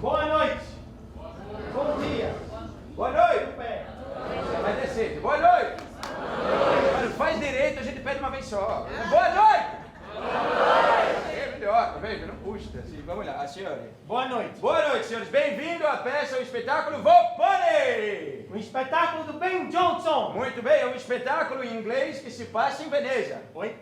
Boa noite. Bom dia. Boa noite. Pé. Vai descer. Boa noite. Olha, faz direito, a gente pede uma vez só. Boa noite. É melhor, tá vendo? Não custa. Assim, vamos lá, a senhora. Boa noite. Boa noite, senhores. Bem-vindo à peça, ao espetáculo Volpone. Um espetáculo do Ben Johnson. Muito bem, é um espetáculo em inglês que se passa em Veneza. Oi?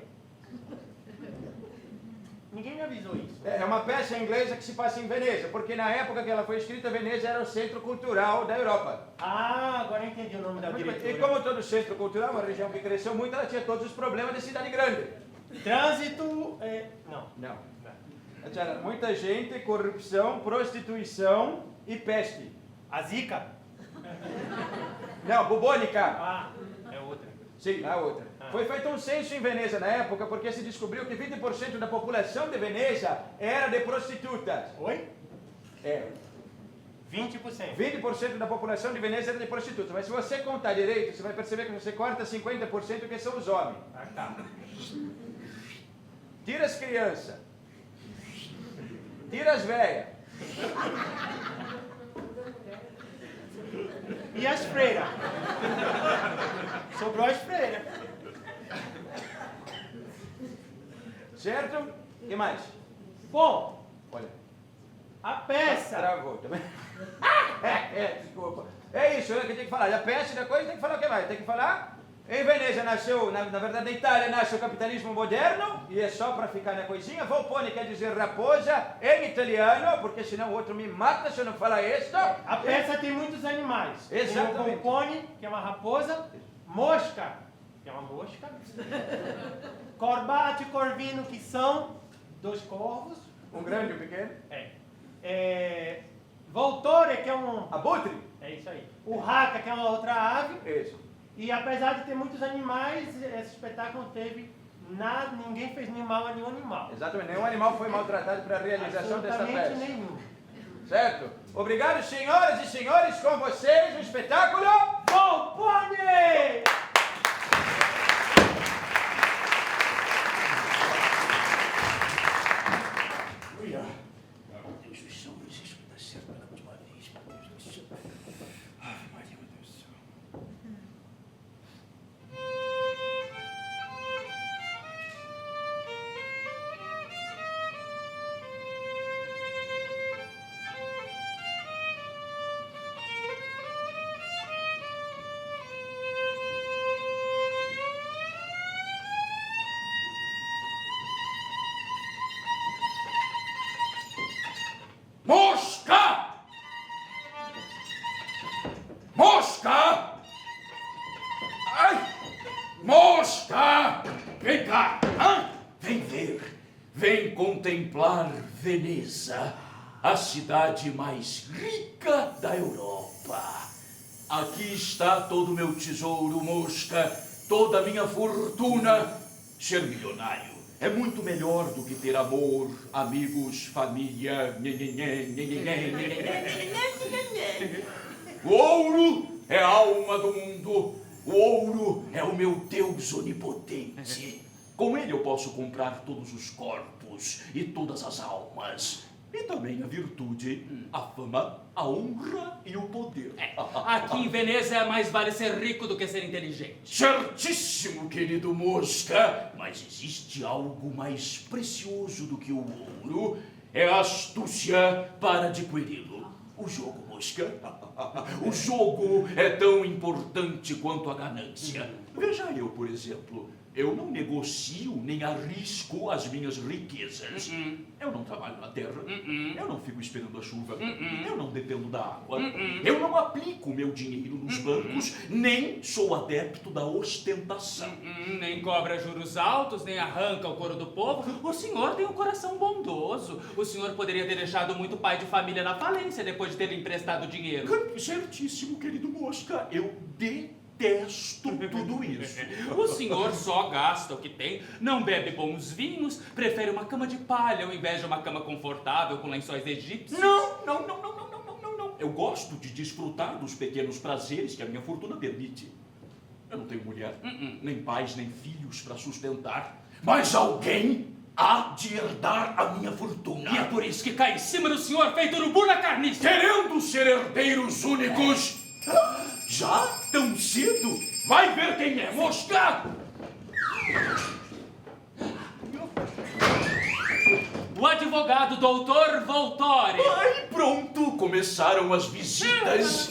Ninguém me avisou isso. É uma peça inglesa que se passa em Veneza, porque na época que ela foi escrita, Veneza era o centro cultural da Europa. Ah, agora eu entendi o nome da Muito bem. diretora. E como todo centro cultural, uma região que cresceu muito, ela tinha todos os problemas de cidade grande. Trânsito... Não. Não. Tinha muita gente, corrupção, prostituição e peste. A Zika? Não, bubônica. Ah, é outra. Sim, a outra. Foi feito um censo em Veneza na época, porque se descobriu que 20% da população de Veneza era de prostitutas. Oi? É. 20%. 20% da população de Veneza era de prostitutas. Mas se você contar direito, você vai perceber que você corta 50% que são os homens. Ah, tá. Tira as crianças. Tira as velhas. E as freiras? Sobrou as freiras. Certo? O que mais? Bom, Olha. a peça... Travou também. Desculpa. É isso, é que tem que falar. A peça da coisa tem que falar o que mais? Tem que falar. Em Veneza nasceu, na verdade na Itália nasce o capitalismo moderno, e é só para ficar na coisinha. Volpone quer dizer raposa em italiano, porque senão o outro me mata se eu não falar isso. A peça tem muitos animais. Exatamente. Tem o Volpone, que é uma raposa. Mosca, que é uma mosca. Corbate e corvino, que são dois corvos. Um grande e um pequeno. Voltore, que é um... Abutre. É isso aí. O raca, que é uma outra ave. Isso. E apesar de ter muitos animais, esse espetáculo não teve nada, ninguém fez nem mal a nenhum animal. Exatamente, nenhum animal foi maltratado para a realização dessa Absolutamente peça. nenhum. Certo? Obrigado, senhoras e senhores, com vocês o espetáculo Volpone! Meu Deus do céu, mas isso vai dar certo pela última vez, meu Deus do céu. Ai, Maria, meu Deus do céu. Mosca! Mosca! Ai! Mosca! Vem cá! Hã? Vem ver. Vem contemplar Veneza, a cidade mais rica da Europa. Aqui está todo o meu tesouro, Mosca, toda a minha fortuna. Ser milionário é muito melhor do que ter amor, amigos, família. O ouro é a alma do mundo. O ouro é o meu Deus onipotente. Com ele eu posso comprar todos os corpos e todas as almas. E também a virtude, a fama, a honra e o poder. Aqui em Veneza mais vale ser rico do que ser inteligente. Certíssimo, querido Mosca. Mas existe algo mais precioso do que o ouro. É a astúcia para adquiri-lo. O jogo, Mosca. O jogo é tão importante quanto a ganância. Veja eu, por exemplo. Eu não negocio nem arrisco as minhas riquezas. Eu não trabalho na terra. Eu não fico esperando a chuva. Eu não dependo da água. Eu não aplico meu dinheiro nos bancos, nem sou adepto da ostentação. Nem cobra juros altos, nem arranca o couro do povo. O senhor tem um coração bondoso. O senhor poderia ter deixado muito pai de família na falência depois de ter lhe emprestado dinheiro. Certíssimo, querido Mosca. Eu detesto tudo isso. O senhor só gasta o que tem, não bebe bons vinhos, prefere uma cama de palha ao invés de uma cama confortável com lençóis egípcios. Não. Eu gosto de desfrutar dos pequenos prazeres que a minha fortuna permite. Eu não tenho mulher, nem pais, nem filhos para sustentar. Mas alguém há de herdar a minha fortuna. E é por isso que cai em cima do senhor feito urubu na carniça. Querendo ser herdeiros únicos. Já? Tão cedo? Vai ver quem é, mosca! O advogado doutor Voltori. Ai, pronto, começaram as visitas.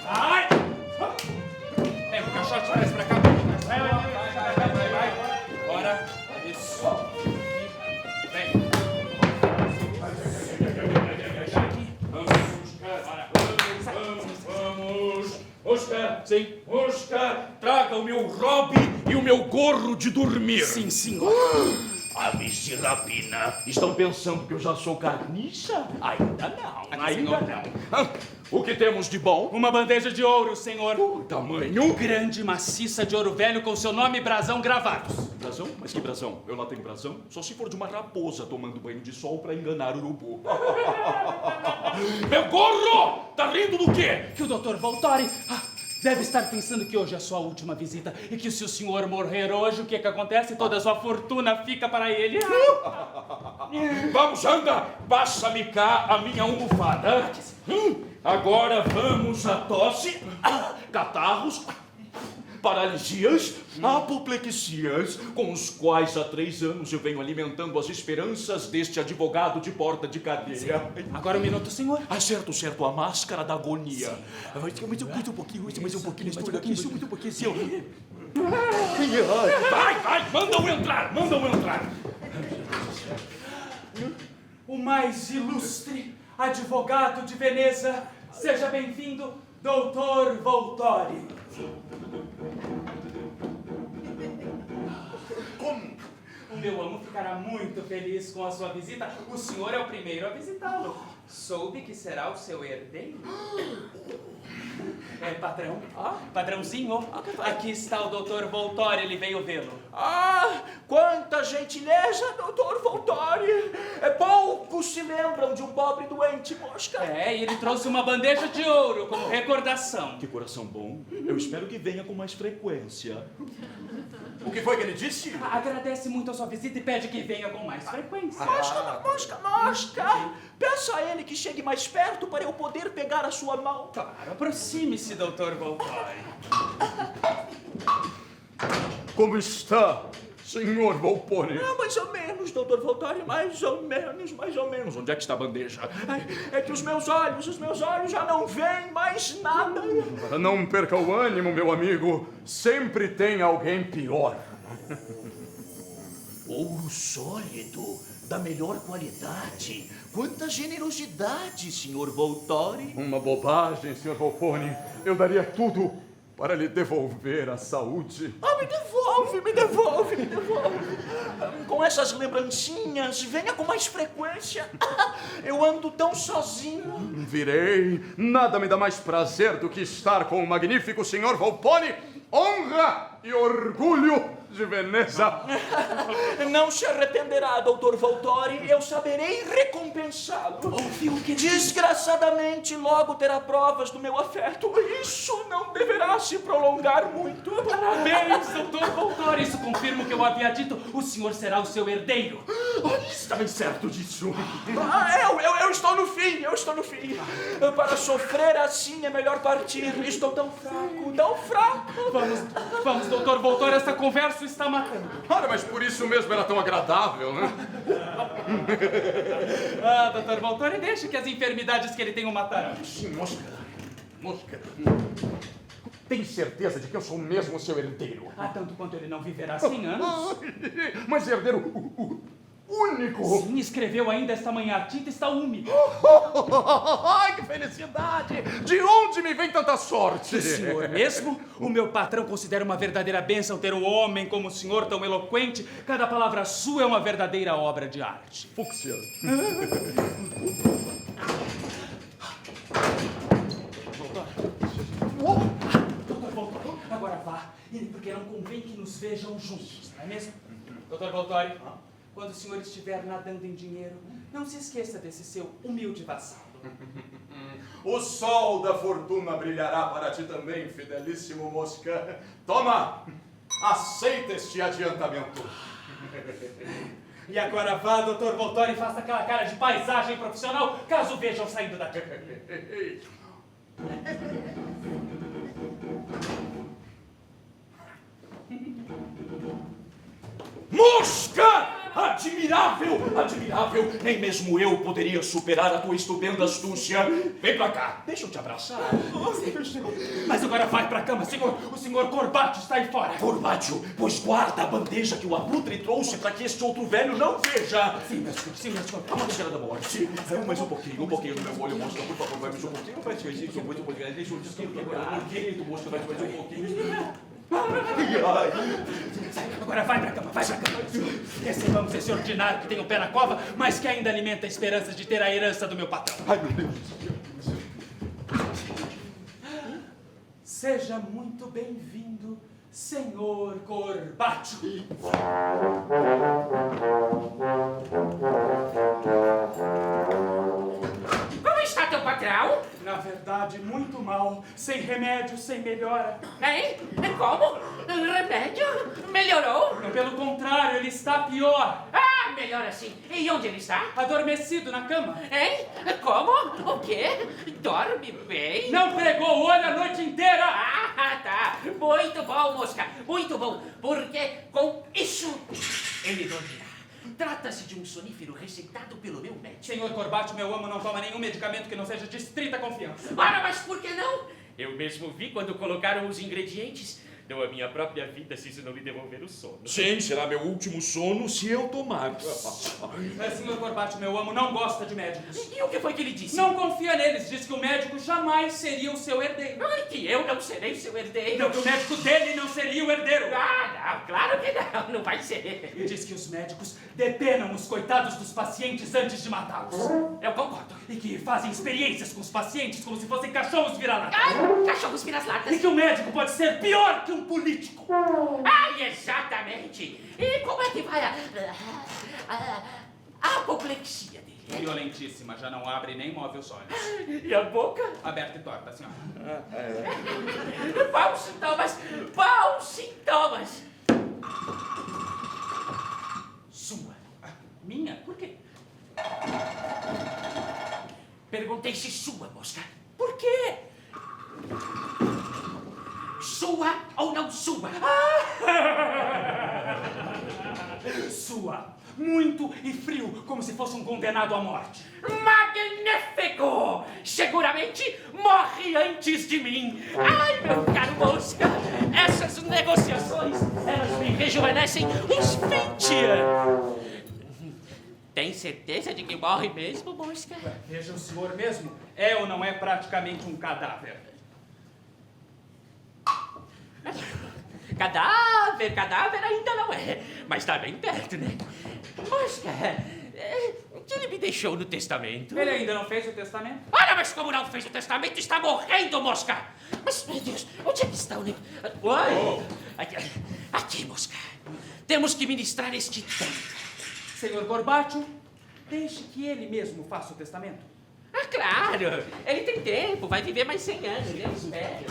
Ai! Vem, o caixote traz pra cá. Vai. Bora. Isso. Vem. Vamos. Mosca, sim. Mosca, traga o meu robe e o meu gorro de dormir. Sim, senhor. Aves de rapina, estão pensando que eu já sou carniça? Ainda não, ainda não. O que temos de bom? Uma bandeja de ouro, senhor. O tamanho? Grande maciça de ouro velho com seu nome e brasão gravados. Brasão? Mas que brasão? Eu lá tenho brasão? Só se for de uma raposa tomando banho de sol pra enganar o urubu. Meu gorro! Tá rindo do quê? Que o doutor Voltori deve estar pensando que hoje é a sua última visita e que se o senhor morrer hoje, o que acontece? Toda a sua fortuna fica para ele. Vamos, anda! Passa-me cá a minha almofada. Agora vamos à tosse, catarros, paralisias, apoplexias, com os quais há 3 anos eu venho alimentando as esperanças deste advogado de porta de cadeia. Agora um minuto, senhor. Certo, a máscara da agonia. Mais um pouquinho, mais um pouquinho. Vai, mandam entrar. O mais ilustre advogado de Veneza, seja bem-vindo, doutor Voltori. Como? O meu amo ficará muito feliz com a sua visita. O senhor é o primeiro a visitá-lo. Soube que será o seu herdeiro? Patrão. Patrãozinho, aqui está o doutor Voltori, ele veio vê-lo. Quanta gentileza, doutor Voltori! Poucos se lembram de um pobre doente, mosca. E ele trouxe uma bandeja de ouro como recordação. Que coração bom. Eu espero que venha com mais frequência. O que foi que ele disse? Agradece muito a sua visita e pede que venha com mais frequência. Mosca! Peça a ele que chegue mais perto para eu poder pegar a sua mão. Claro, aproxime-se, doutor Voltori. Como está, senhor Volpone? Mais ou menos, doutor Voltori, mais ou menos. Onde é que está a bandeja? É que os meus olhos já não veem mais nada. Não perca o ânimo, meu amigo. Sempre tem alguém pior. Ouro sólido, da melhor qualidade. Quanta generosidade, senhor Voltori. Uma bobagem, senhor Volpone. Eu daria tudo para lhe devolver a saúde. Me devolve. Com essas lembrancinhas, venha com mais frequência. Eu ando tão sozinho. Virei. Nada me dá mais prazer do que estar com o magnífico senhor Volpone. Honra e orgulho de Veneza. Não se arrependerá, doutor Voltori. Eu saberei recompensá-lo. Ouviu o que Desgraçadamente, logo terá provas do meu afeto. Isso não deverá se prolongar muito. Parabéns, doutor Voltori. Isso confirma o que eu havia dito. O senhor será o seu herdeiro. Está bem certo disso. Eu estou no fim. Para sofrer assim é melhor partir. Estou tão fraco. Vamos, doutor Voltori. Essa conversa está matando. Ora, mas por isso mesmo era tão agradável, né? Doutor Voltori, deixe que as enfermidades que ele tem o matarão. Sim, mosca. Tem certeza de que eu sou mesmo seu herdeiro? Tanto quanto ele não viverá 100 anos. Mas herdeiro único! Sim, escreveu ainda esta manhã. A tinta está úmida. Ai, que felicidade! De onde me vem tanta sorte? O senhor mesmo? O meu patrão considera uma verdadeira bênção ter um homem como o senhor, tão eloquente. Cada palavra sua é uma verdadeira obra de arte. Fúcsia. Doutor Voltori, agora vá. Porque não convém que nos vejam juntos, não é mesmo? Doutor Voltori, quando o senhor estiver nadando em dinheiro, não se esqueça desse seu humilde vassalo. O sol da fortuna brilhará para ti também, fidelíssimo Mosca. Toma, aceita este adiantamento. E agora vá, Dr. Voltone, e faça aquela cara de paisagem profissional, caso vejam saindo daqui. Mosca! Admirável! Admirável! Nem mesmo eu poderia superar a tua estupenda astúcia. Vem pra cá, deixa eu te abraçar. Mas agora vai pra cama, senhor. O senhor Corbate está aí fora. Corbátio, pois guarda a bandeja que o abutre trouxe para que este outro velho não veja. Sim, meu senhor, sim, meu senhor. A máscara da morte. Mais um pouquinho no meu olho, Mosca, por favor, vai mais um pouquinho. Vai mais um pouquinho. Deixa eu descansar. Mosca, vai mais um pouquinho. Agora vai pra cama, vai pra cama. Recebamos esse ordinário que tem o pé na cova, mas que ainda alimenta a esperança de ter a herança do meu patrão. Ai, meu Deus. Seja muito bem-vindo, senhor Corbate. Como está teu patrão? Na verdade, muito mal, sem remédio, sem melhora. Hein? Como? Remédio? Melhorou? Não, pelo contrário, ele está pior. Ah, melhor assim. E onde ele está? Adormecido na cama. Hein? Como? O quê? Dorme bem? Não pregou o olho a noite inteira. Ah, tá. Muito bom, Mosca. Muito bom. Porque com isso ele dormirá. Trata-se de um sonífero receitado pelo meu médico. Senhor Corbate, meu amo, não toma nenhum medicamento que não seja de estrita confiança. Ora, mas por que não? Eu mesmo vi quando colocaram os ingredientes. Dou a minha própria vida se isso não me devolver o sono. Sim, será meu último sono se eu tomar. Mas, senhor Corbate, meu amo, não gosta de médicos. E o que foi que ele disse? Não confia neles. Diz que o médico jamais seria o seu herdeiro. Ai, que eu não serei seu herdeiro. Não, que o médico dele não seria o herdeiro. Ah, não, claro que não. Não vai ser. E diz que os médicos depenam os coitados dos pacientes antes de matá-los. Eu concordo. E que fazem experiências com os pacientes como se fossem cachorros vira-lata. Ai, cachorros vira-latas. E que o médico pode ser pior que um político. Ai, exatamente. E como é que vai a apoplexia dele? Violentíssima, já não abre nem move os olhos. E a boca? Aberta e torta, senhora. Bons sintomas. Bons sintomas. Sua. Minha? Por quê? Perguntei se sua, Mosca. Por quê? Sua ou não sua? Sua. Muito e frio, como se fosse um condenado à morte. Magnífico! Seguramente morre antes de mim. Ai, meu caro Mosca, essas negociações, elas me rejuvenescem uns 20 anos. Tem certeza de que morre mesmo, Mosca? Veja o senhor mesmo, é ou não é praticamente um cadáver? Cadáver ainda não é, mas tá bem perto, né? Mosca, o que ele me deixou no testamento? Ele ainda não fez o testamento? Olha, mas como não fez o testamento, está morrendo, Mosca! Mas, meu Deus, onde é que está o negócio? Oi! Aqui, Mosca. Temos que ministrar este tempo. Senhor Corbate, deixe que ele mesmo faça o testamento. Ah, claro! Ele tem tempo, vai viver mais 100 anos, eu espero.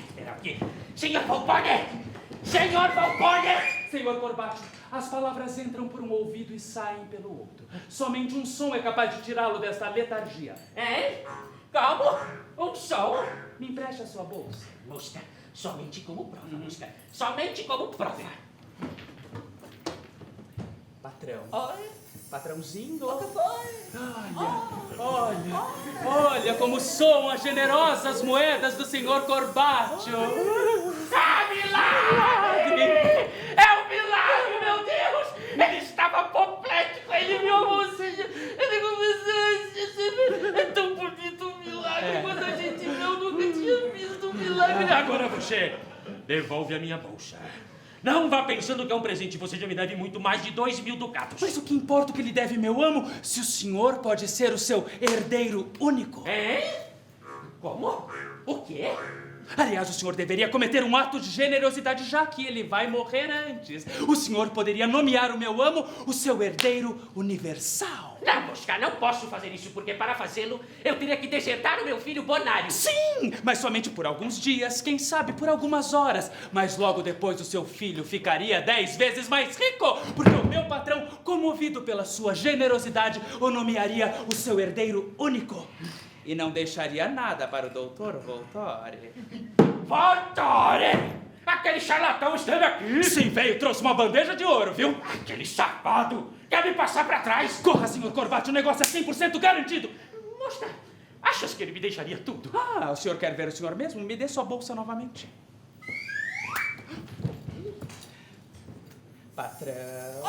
Espera aqui. Senhor Volpone! Senhor Volpone! Senhor Corbate, as palavras entram por um ouvido e saem pelo outro. Somente um som é capaz de tirá-lo desta letargia. Hein? Como? Um som? Me empreste a sua bolsa. Mosca, somente como prova, Mosca. Somente como prova. Patrão. Oi? Patrãozinho. O que foi? Olha como soam as generosas moedas do senhor Corbate. Ah, milagre! É um milagre, meu Deus! Ele estava apoplético, ele viu a mocinha, ele começou a... É tão bonito um milagre, quando a gente vê, eu nunca tinha visto um milagre. Agora você devolve a minha bolsa. Não vá pensando que é um presente, você já me deve muito mais de 2.000 ducados. Mas o que importa o que lhe deve, meu amo, se o senhor pode ser o seu herdeiro único? Hein? Como? O quê? Aliás, o senhor deveria cometer um ato de generosidade, já que ele vai morrer antes. O senhor poderia nomear o meu amo o seu herdeiro universal. Não, Mosca, não posso fazer isso, porque para fazê-lo, eu teria que desertar o meu filho Bonário. Sim, mas somente por alguns dias, quem sabe por algumas horas. Mas logo depois o seu filho ficaria 10 vezes mais rico, porque o meu patrão, comovido pela sua generosidade, o nomearia o seu herdeiro único. E não deixaria nada para o doutor Voltore. Voltore! Aquele charlatão esteve aqui! Sim, veio, trouxe uma bandeja de ouro, viu? Aquele safado quer me passar para trás! Corra, senhor Corbate, o negócio é 100% garantido! Mosca, achas que ele me deixaria tudo? Ah, o senhor quer ver o senhor mesmo? Me dê sua bolsa novamente. Patrão.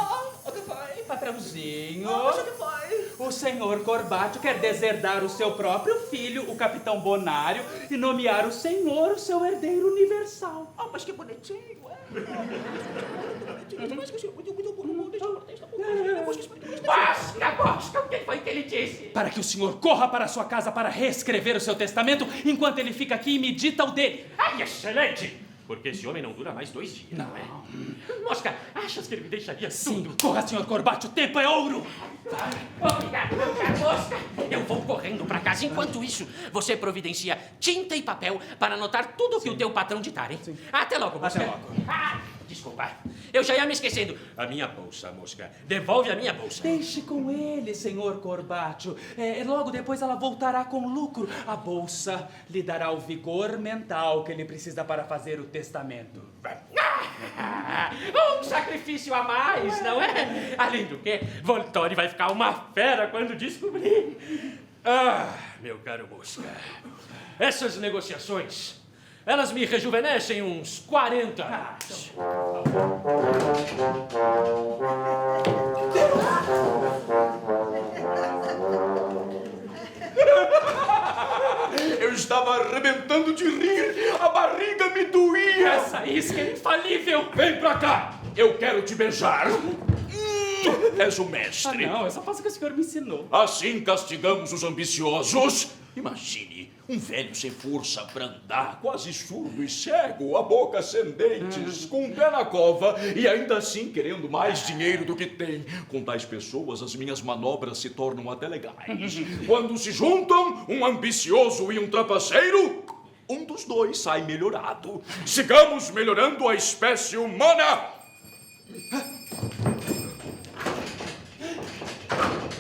O que foi? Patrãozinho. O que foi? O senhor Corbate quer deserdar o seu próprio filho, o capitão Bonário, e nomear o senhor o seu herdeiro universal. Mas que bonitinho, Mosca, o que foi que ele disse? Para que o senhor corra para sua casa para reescrever o seu testamento, enquanto ele fica aqui e medita o dele. Ai, excelente! Porque esse homem não dura mais 2 dias, não é? Mosca, achas que ele me deixaria Sim, tudo? corra, senhor Corbate, o tempo é ouro! Obrigado, meu caro Mosca. Eu vou correndo para casa. Enquanto isso, você providencia tinta e papel para anotar tudo o que o teu patrão ditar, hein? Até logo, Mosca. Até logo. Desculpa. Eu já ia me esquecendo. A minha bolsa, Mosca. Devolve a minha bolsa. Deixe com ele, senhor Corbate. Logo depois ela voltará com lucro. A bolsa lhe dará o vigor mental que ele precisa para fazer o testamento. Um sacrifício a mais, não é? Além do que, Voltore vai ficar uma fera quando descobrir. Ah, meu caro Mosca. Essas negociações, elas me rejuvenescem uns 40 anos. Eu estava arrebentando de rir, a barriga me doía. Essa isca é infalível! Vem pra cá, eu quero te beijar. És o Ah, mestre. não, eu só faço o que o senhor me ensinou. Assim castigamos os ambiciosos. Imagine, um velho sem força pra andar, quase surdo e cego, a boca sem dentes, com um pé na cova e ainda assim querendo mais dinheiro do que tem. Com tais pessoas, as minhas manobras se tornam até legais. Quando se juntam, um ambicioso e um trapaceiro, um dos dois sai melhorado. Sigamos melhorando a espécie humana.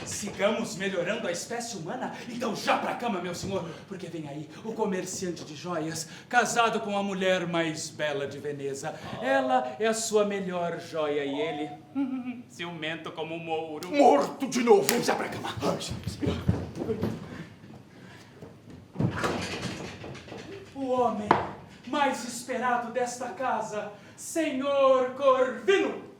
Sigamos melhorando a espécie humana? Então já pra cama, meu senhor, porque vem aí o comerciante de joias, casado com a mulher mais bela de Veneza. Ela é a sua melhor joia e ele, ciumento como um mouro. Morto de novo. Já pra cama. O homem mais esperado desta casa, senhor Corvino.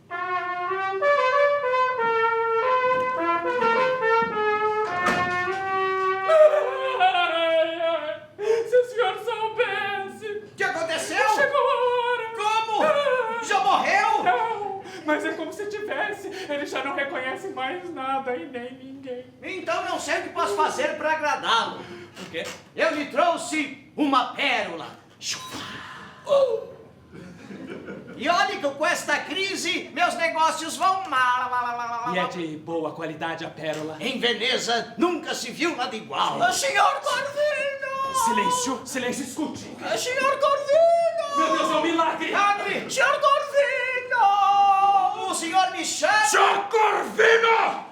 Se o senhor soubesse! O que aconteceu? Chegou a hora! Como? Já morreu? Não, mas é como se tivesse. Ele já não reconhece mais nada e nem ninguém. Então não sei o que posso fazer para agradá-lo. O quê? Eu lhe trouxe uma pérola. E olhe que com esta crise, meus negócios vão mal. E é de boa qualidade a pérola. Em Veneza, nunca se viu nada igual. Senhor Corvino! Silêncio, silêncio, escute. Senhor Corvino! Meu Deus, é um milagre! Milagre! Senhor Corvino! O senhor me chama? Senhor Corvino!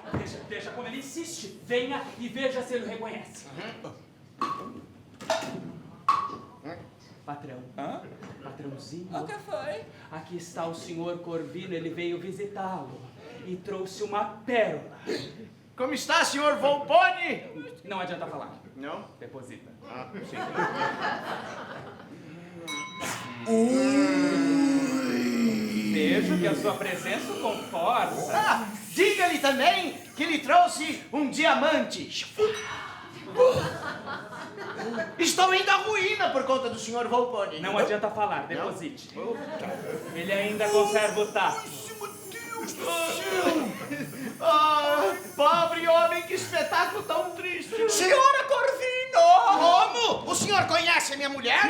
Veja como ele insiste. Venha e veja se ele o reconhece. Patrão. Patrãozinho. O que foi? Aqui está o senhor Corvino, ele veio visitá-lo e trouxe uma pérola. Como está, senhor Volpone? Não adianta falar. Não? Deposita. Vejo que a sua presença o conforta. Diga-lhe também que lhe trouxe um diamante. Estou indo à ruína por conta do senhor Volpone. Não adianta falar, deposite. Ele ainda conserva o tato. Pobre homem, que espetáculo tão triste. Senhora Corvino! Como? O senhor conhece conhece a minha mulher?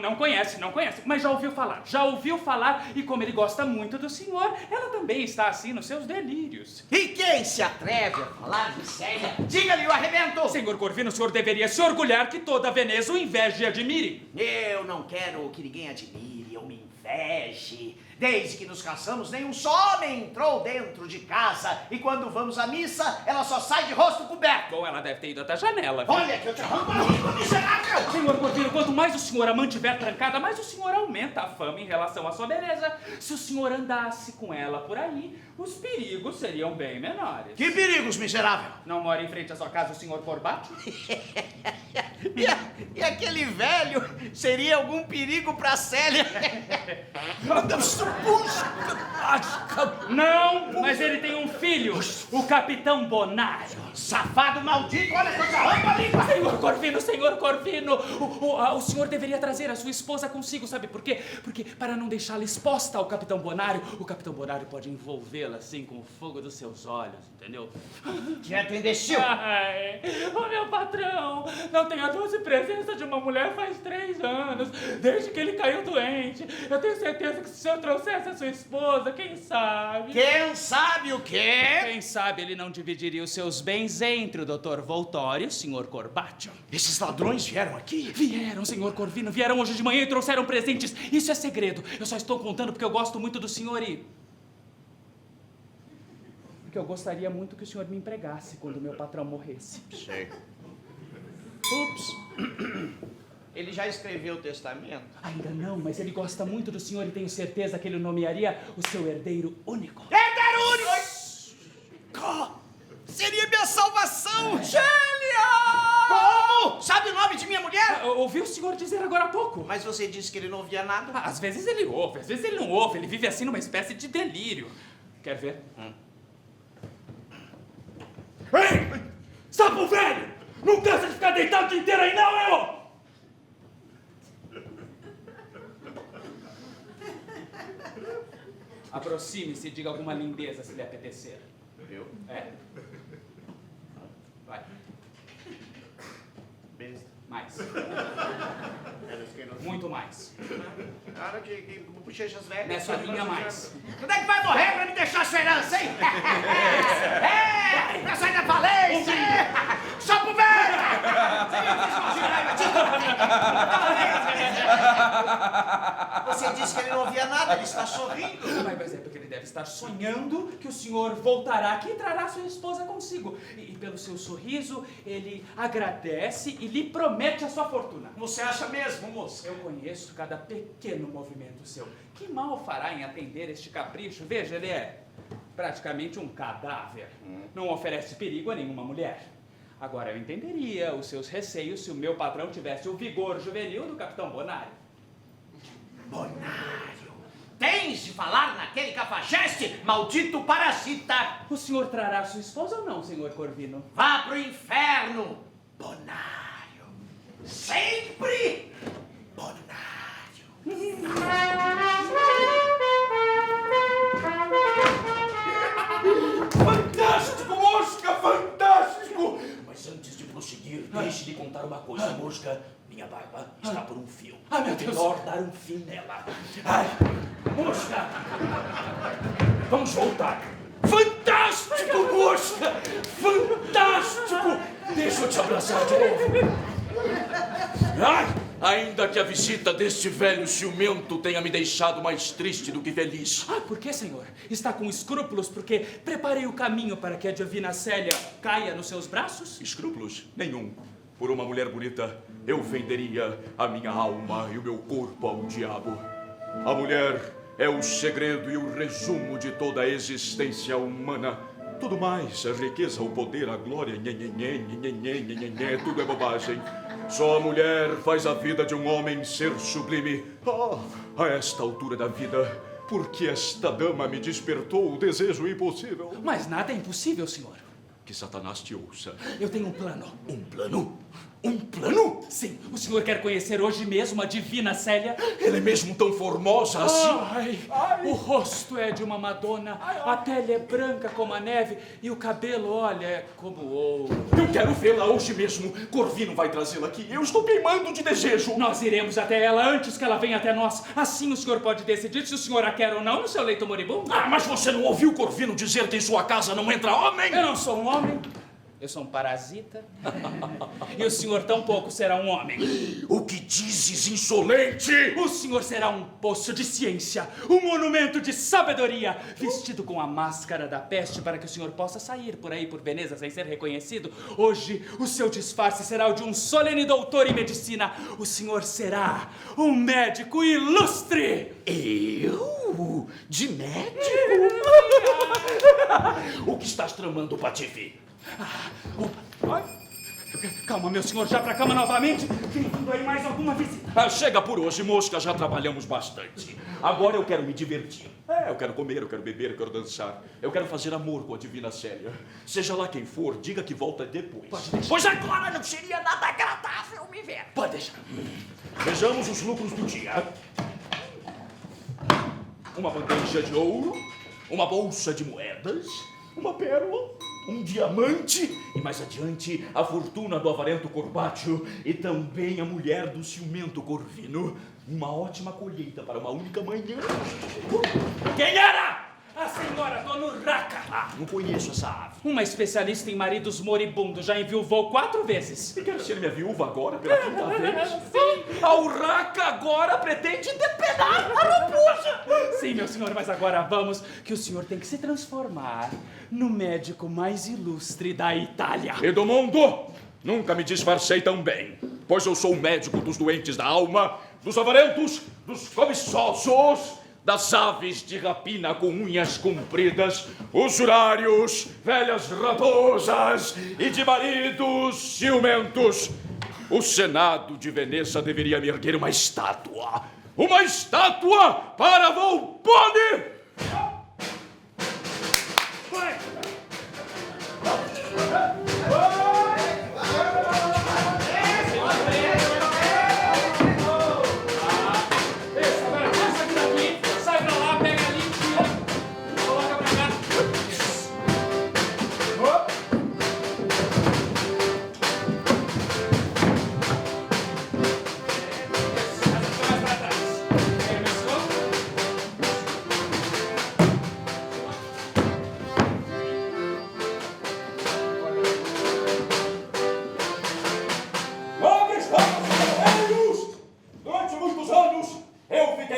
Não conhece. Mas já ouviu falar. E como ele gosta muito do senhor, ela também está assim nos seus delírios. E quem se atreve a falar de Célia? Diga-lhe, eu arrebento! Senhor Corvino, o senhor deveria se orgulhar que toda a Veneza o inveje e admire. Eu não quero que ninguém admire ou me inveje. Desde que nos casamos, nenhum só homem entrou dentro de casa. E quando vamos à missa, ela só sai de rosto coberto. Bom, ela deve ter ido até a janela. Viu? Olha que eu te arranco a língua, miserável! Senhor Corvino, quanto mais o senhor a mantiver trancada, mais o senhor aumenta a fama em relação à sua beleza. Se o senhor andasse com ela por aí, os perigos seriam bem menores. Que perigos, miserável? Não mora em frente à sua casa o senhor Corbatti? E aquele velho seria algum perigo pra Célia? Não, mas ele tem um filho, o Capitão Bonário. Safado maldito, olha que eu te arranco a língua! Senhor Corvino, o senhor deveria trazer a sua esposa consigo, sabe por quê? Porque para não deixá-la exposta ao Capitão Bonário, o Capitão Bonário pode envolvê-la assim com o fogo dos seus olhos, entendeu? Quieto, imbecil! Ai, meu patrão, não tem a doce presença de uma mulher faz 3 anos, desde que ele caiu doente. Eu tenho certeza que se o senhor trouxesse a sua esposa, quem sabe? Quem sabe o quê? Quem sabe ele não dividiria os seus bens entre o Dr. Voltório e o Sr. Corbaccio. Esses ladrões vieram aqui? Vieram, Sr. Corvino, vieram hoje de manhã e trouxeram presentes. Isso é segredo. Eu só estou contando porque eu gosto muito do senhor e... porque eu gostaria muito que o senhor me empregasse quando meu patrão morresse. Sei. Ups. Ele já escreveu o testamento? Ainda não, mas ele gosta muito do senhor e tenho certeza que ele nomearia o seu herdeiro único. Herdeiro único! Seria minha salvação! Célia! Como? Sabe o nome de minha mulher? Ouvi o senhor dizer agora há pouco. Mas você disse que ele não ouvia nada. Às vezes ele ouve, às vezes ele não ouve. Ele vive assim numa espécie de delírio. Quer ver? Ei! Sapo velho! Não cansa de ficar deitado o dia inteiro aí, não, eu! Aproxime-se e diga alguma lindeza se lhe apetecer. Eu? É. Vai. Besta. Mais. Muito mais. Cara que bochechas velhas. Nessa linha mais. Quando é que vai morrer pra me deixar sua herança, hein? Pra sair da falência! Só pro velho! Você disse que ele não ouvia nada, ele está sorrindo. Mas é porque ele deve estar sonhando que o senhor voltará aqui e trará sua esposa consigo. E pelo seu sorriso, ele agradece e lhe promete a sua fortuna. Você acha mesmo, moço? Eu conheço cada pequeno movimento seu. Que mal fará em atender este capricho? Veja, ele é praticamente um cadáver. Não oferece perigo a nenhuma mulher. Agora, eu entenderia os seus receios se o meu patrão tivesse o vigor juvenil do Capitão Bonário. Bonário! Tens de falar naquele cafajeste, maldito parasita! O senhor trará sua esposa ou não, senhor Corvino? Vá pro inferno, Bonário! Sempre Bonário! Fantástico, Mosca, fantástico! Mas antes de prosseguir, deixe-me contar uma coisa, Mosca. Minha barba está por um fio. Ai, meu Deus! Melhor dar um fim nela. Ai, Mosca! Vamos voltar. Fantástico, Mosca! Fantástico! Deixa eu te abraçar de novo. Ai, ainda que a visita deste velho ciumento tenha me deixado mais triste do que feliz. Ah, por que, senhor? Está com escrúpulos porque preparei o caminho para que a divina Célia caia nos seus braços? Escrúpulos? Nenhum. Por uma mulher bonita, eu venderia a minha alma e o meu corpo ao diabo. A mulher é o segredo e o resumo de toda a existência humana. Tudo mais, a riqueza, o poder, a glória, tudo é bobagem. Só a mulher faz a vida de um homem ser sublime. A esta altura da vida, porque esta dama me despertou o desejo impossível. Mas nada é impossível, senhor. Que Satanás te ouça. Eu tenho um plano. Um plano? Um plano? Sim, o senhor quer conhecer hoje mesmo a divina Célia? Ela é mesmo tão formosa assim? Ai, o rosto é de uma Madonna, a pele é branca como a neve e o cabelo, olha, é como ouro. Eu quero vê-la hoje mesmo. Corvino vai trazê-la aqui. Eu estou queimando de desejo. Nós iremos até ela antes que ela venha até nós. Assim o senhor pode decidir se o senhor a quer ou não no seu leito moribundo. Ah, mas você não ouviu Corvino dizer que em sua casa não entra homem? Eu não sou um homem. Eu sou um parasita. E o senhor tampouco será um homem. O que dizes, insolente? O senhor será um poço de ciência, um monumento de sabedoria, vestido com a máscara da peste para que o senhor possa sair por aí por Veneza sem ser reconhecido. Hoje, o seu disfarce será o de um solene doutor em medicina. O senhor será um médico ilustre. Eu? De médico? O que estás tramando, Patife? Calma, meu senhor, já pra cama novamente? Vem vindo aí mais alguma visita. Chega por hoje, mosca, já trabalhamos bastante. Agora eu quero me divertir. Eu quero comer, eu quero beber, eu quero dançar. Eu quero fazer amor com a divina Célia. Seja lá quem for, diga que volta depois. Pode deixar. Pois agora não seria nada agradável me ver. Pode deixar. Vejamos os lucros do dia. Uma bandeja de ouro, uma bolsa de moedas, uma pérola, um diamante e mais adiante a fortuna do avarento Corbátio e também a mulher do ciumento Corvino. Uma ótima colheita para uma única manhã. Quem era? A senhora Dona Urraca. Não conheço essa ave. Uma especialista em maridos moribundos, já enviuvou 4 vezes. E quer ser minha viúva agora pela quinta vez? Sim. A Urraca agora pretende depenar a raposa. Sim, meu senhor, mas agora vamos, que o senhor tem que se transformar no médico mais ilustre da Itália. E do mundo, nunca me disfarcei tão bem, pois eu sou o médico dos doentes da alma, dos avarentos, dos cobiçosos, das aves de rapina com unhas compridas, usurários, velhas raposas e de maridos ciumentos. O Senado de Veneza deveria me erguer uma estátua. Uma estátua para Volpone!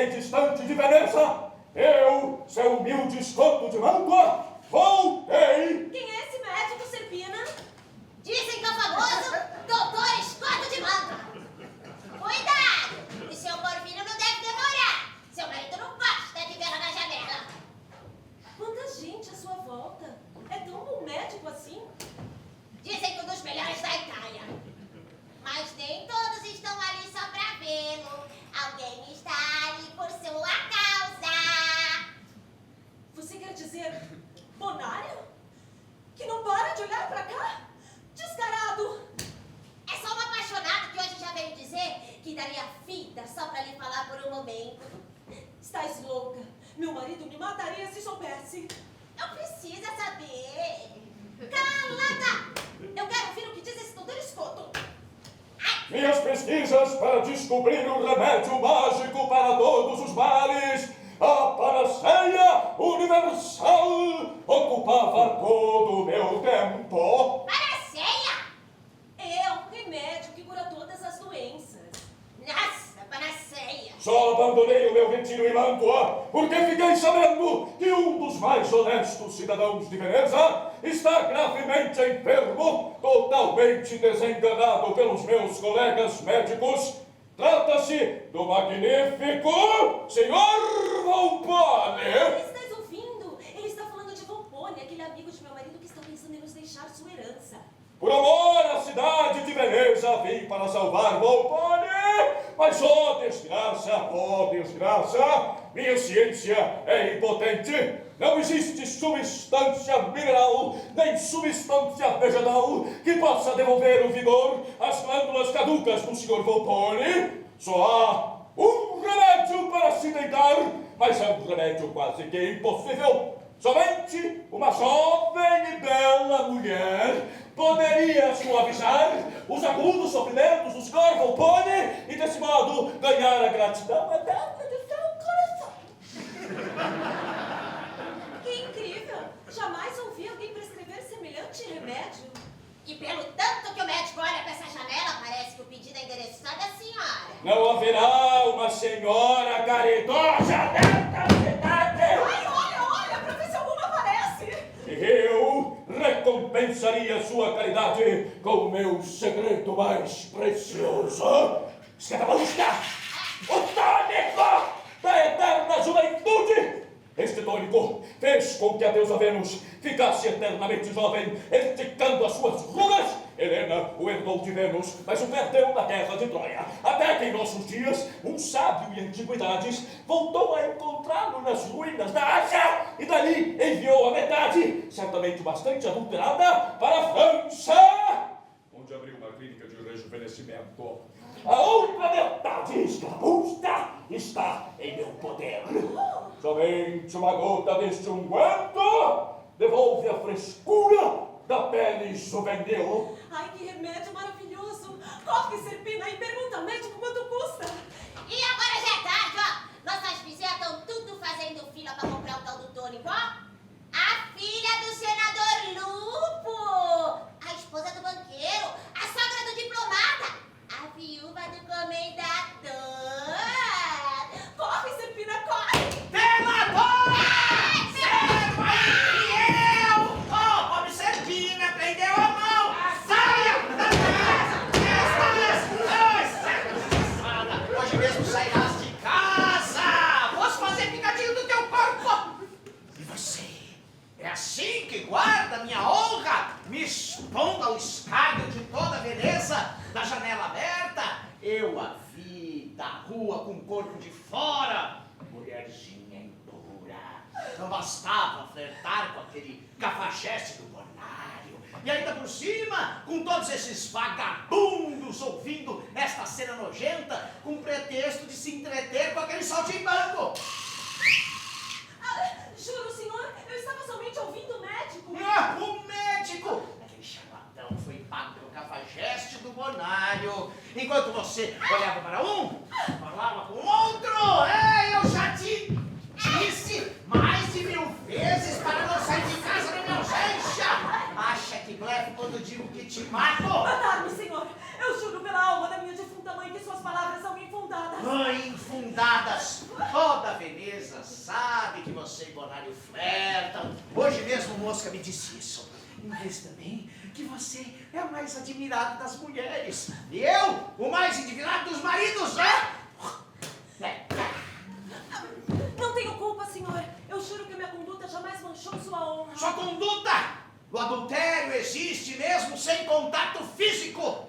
Distante de Veneza, eu, seu humilde escoto de Mantua, voltei! Quem é esse médico, Serpina? Dizem que é o famoso doutor Escoto de Mantua. Cuidado! O seu Corvino não deve demorar. Seu marido não basta de vê-la na janela. Quanta gente à sua volta. É tão bom médico assim? Dizem que um dos melhores da Itália. Mas nem todos estão ali só pra vê-lo. Alguém está ali por sua causa. Você quer dizer Bonário? Que não para de olhar pra cá? Descarado! É só um apaixonado que hoje já veio dizer que daria vida só pra lhe falar por um momento. Estás louca. Meu marido me mataria se soubesse. Não precisa saber. Calada! Eu quero ouvir o que diz esse doutor Escoto. Minhas pesquisas para descobrir o remédio mágico para todos os males, a panaceia universal, ocupava todo o meu tempo. Panaceia? É um remédio que cura todas as doenças. Nossa, panaceia. Só abandonei o meu retiro em Mantua porque fiquei sabendo que um dos mais honestos cidadãos de Veneza está gravemente enfermo, totalmente desenganado pelos meus colegas médicos. Trata-se do magnífico Senhor Volpone. Estás ouvindo? Ele está falando de Volpone, aquele amigo de meu marido que está pensando em nos deixar sua herança. Por amor à cidade de Veneza, vim para salvar Volpone, mas, oh desgraça, minha ciência é impotente. Não existe substância mineral, nem substância vegetal que possa devolver o vigor às glândulas caducas do Sr. Volpone. Só há um remédio para se deitar, mas é um remédio quase que impossível. Somente uma jovem e bela mulher poderia suavizar os agudos sofrimentos do Sr. Volpone e, desse modo, ganhar a gratidão eterna de seu coração. Que incrível! Jamais ouvi alguém prescrever semelhante remédio. E pelo tanto que o médico olha para essa janela, parece que o pedido é endereçado à senhora. Não haverá uma senhora caridosa nesta cidade! Ai, olha, pra ver se alguma aparece! Eu recompensaria sua caridade com o meu segredo mais precioso. Escatabalista! O tônico da eterna juventude! Este tônico fez com que a deusa Vênus ficasse eternamente jovem, esticando as suas rugas. Helena o herdou de Vênus, mas o perdeu na terra de Troia. Até que em nossos dias, um sábio em antiguidades voltou a encontrá-lo nas ruínas da Ásia e dali enviou a metade, certamente bastante adulterada, para a França, onde abriu uma clínica de rejuvenescimento. A outra metade escravusta está em meu poder. Somente uma gota deste unguento devolve a frescura da pele juvenil. Ai, que remédio maravilhoso! Corre, Serpina, e pergunta ao médico quanto custa. E agora já é tarde, ó. Nossas vizinhas estão tudo fazendo fila para comprar o tal do tônico, ó. A filha do senador Lupo, a esposa do banqueiro, a sogra do diplomata, a viúva do comendador. Corre, Serpina, corre! Delador! Servo infiel! Oh, pobre Serpina, prendeu a mão! Saia da casa! Hoje mesmo sairás de casa! Posso fazer picadinho do teu corpo! E você? É assim que guarda minha honra? Me expondo ao escárnio de toda a beleza da janela aberta? Eu a vi da rua com o corpo de fora. Mulherzinha impura. Não bastava flertar com aquele cafajeste do Bonário. E ainda por cima, com todos esses vagabundos ouvindo esta cena nojenta, com pretexto de se entreter com aquele saltimbanco. Juro, senhor, eu estava somente ouvindo o médico. Ah, o médico! Aquele charlatão foi pago pelo cafajeste do Bonário. Enquanto você olhava para um, falava com o outro. Eu já te disse mais de 1000 vezes para não sair de casa na minha ausência. Acha que blefe quando digo que te mato? Matar-me, senhor! Eu juro pela alma da minha defunta mãe que suas palavras são infundadas. Infundadas. Toda a Veneza sabe que você e Bonário flertam. Hoje mesmo Mosca me disse isso. E diz também que você é o mais admirado das mulheres. E eu, o mais indignado dos maridos, né? Não tenho culpa, senhor. Eu juro que a minha conduta jamais manchou sua honra. Sua conduta! O adultério existe mesmo sem contato físico.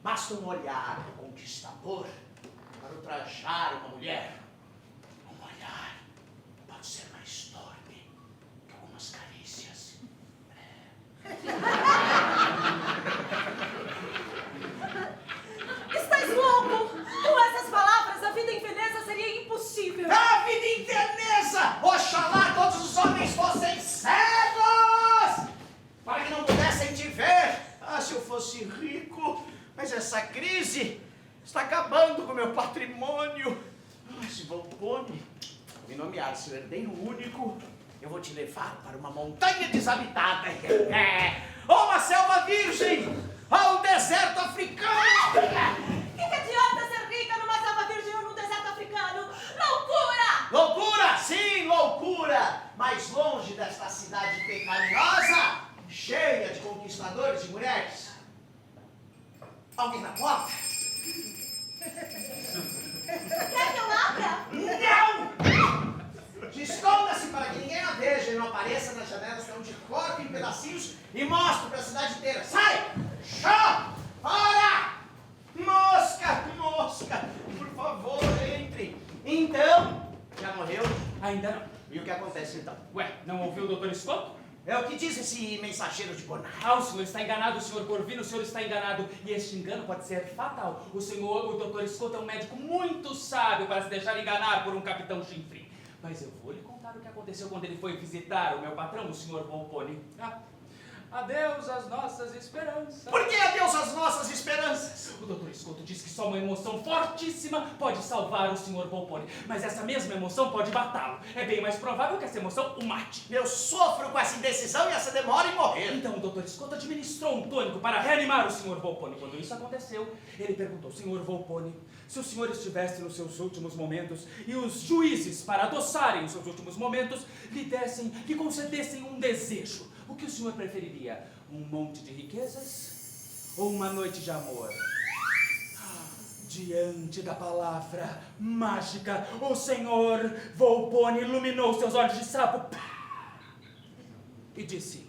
Basta um olhar conquistador para ultrajar uma mulher. Um olhar pode ser mais torpe que algumas carícias. Estás louco! Com essas palavras, a vida em Veneza seria impossível. A vida em Veneza! Oxalá todos os homens fossem cegos! Para que não pudessem te ver. Ah, se eu fosse rico! Mas essa crise está acabando com o meu patrimônio. Se Volpone me nomear seu herdeiro único, eu vou te levar para uma montanha desabitada. Ou uma selva virgem, ou um deserto africano. Que adianta ser rica numa selva virgem ou num deserto africano? Loucura! Loucura, sim, loucura! Mais longe desta cidade pecaminosa, cheia de conquistadores e mulheres. Alguém na porta? Quer que eu abra? Não! Esconda-se para que ninguém a veja e não apareça nas janelas que eu te corto em pedacinhos e mostro para a cidade inteira. Sai! Chá! Fora! Mosca! Mosca! Por favor, entre. Então, já morreu Ainda não. E o que acontece então? Ué, não ouviu o doutor Scott? É o que diz esse mensageiro de Bonário. Ah, o senhor está enganado, senhor Corvino, o senhor está enganado. E este engano pode ser fatal. O doutor Scott é um médico muito sábio para se deixar enganar por um capitão chinfrim. Mas eu vou lhe contar o que aconteceu quando ele foi visitar o meu patrão, o senhor Volpone. Adeus às nossas esperanças. Por que adeus às nossas esperanças? O doutor Scott disse que só uma emoção fortíssima pode salvar o senhor Volpone. Mas essa mesma emoção pode matá-lo. É bem mais provável que essa emoção o mate. Eu sofro com essa indecisão e essa demora em morrer. Então o doutor Scott administrou um tônico para reanimar o senhor Volpone. Quando isso aconteceu, ele perguntou: senhor Volpone, se o senhor estivesse nos seus últimos momentos e os juízes, para adoçarem os seus últimos momentos, lhe concedessem um desejo, o que o senhor preferiria? Um monte de riquezas ou uma noite de amor? Diante da palavra mágica, o senhor Volpone iluminou seus olhos de sapo e disse: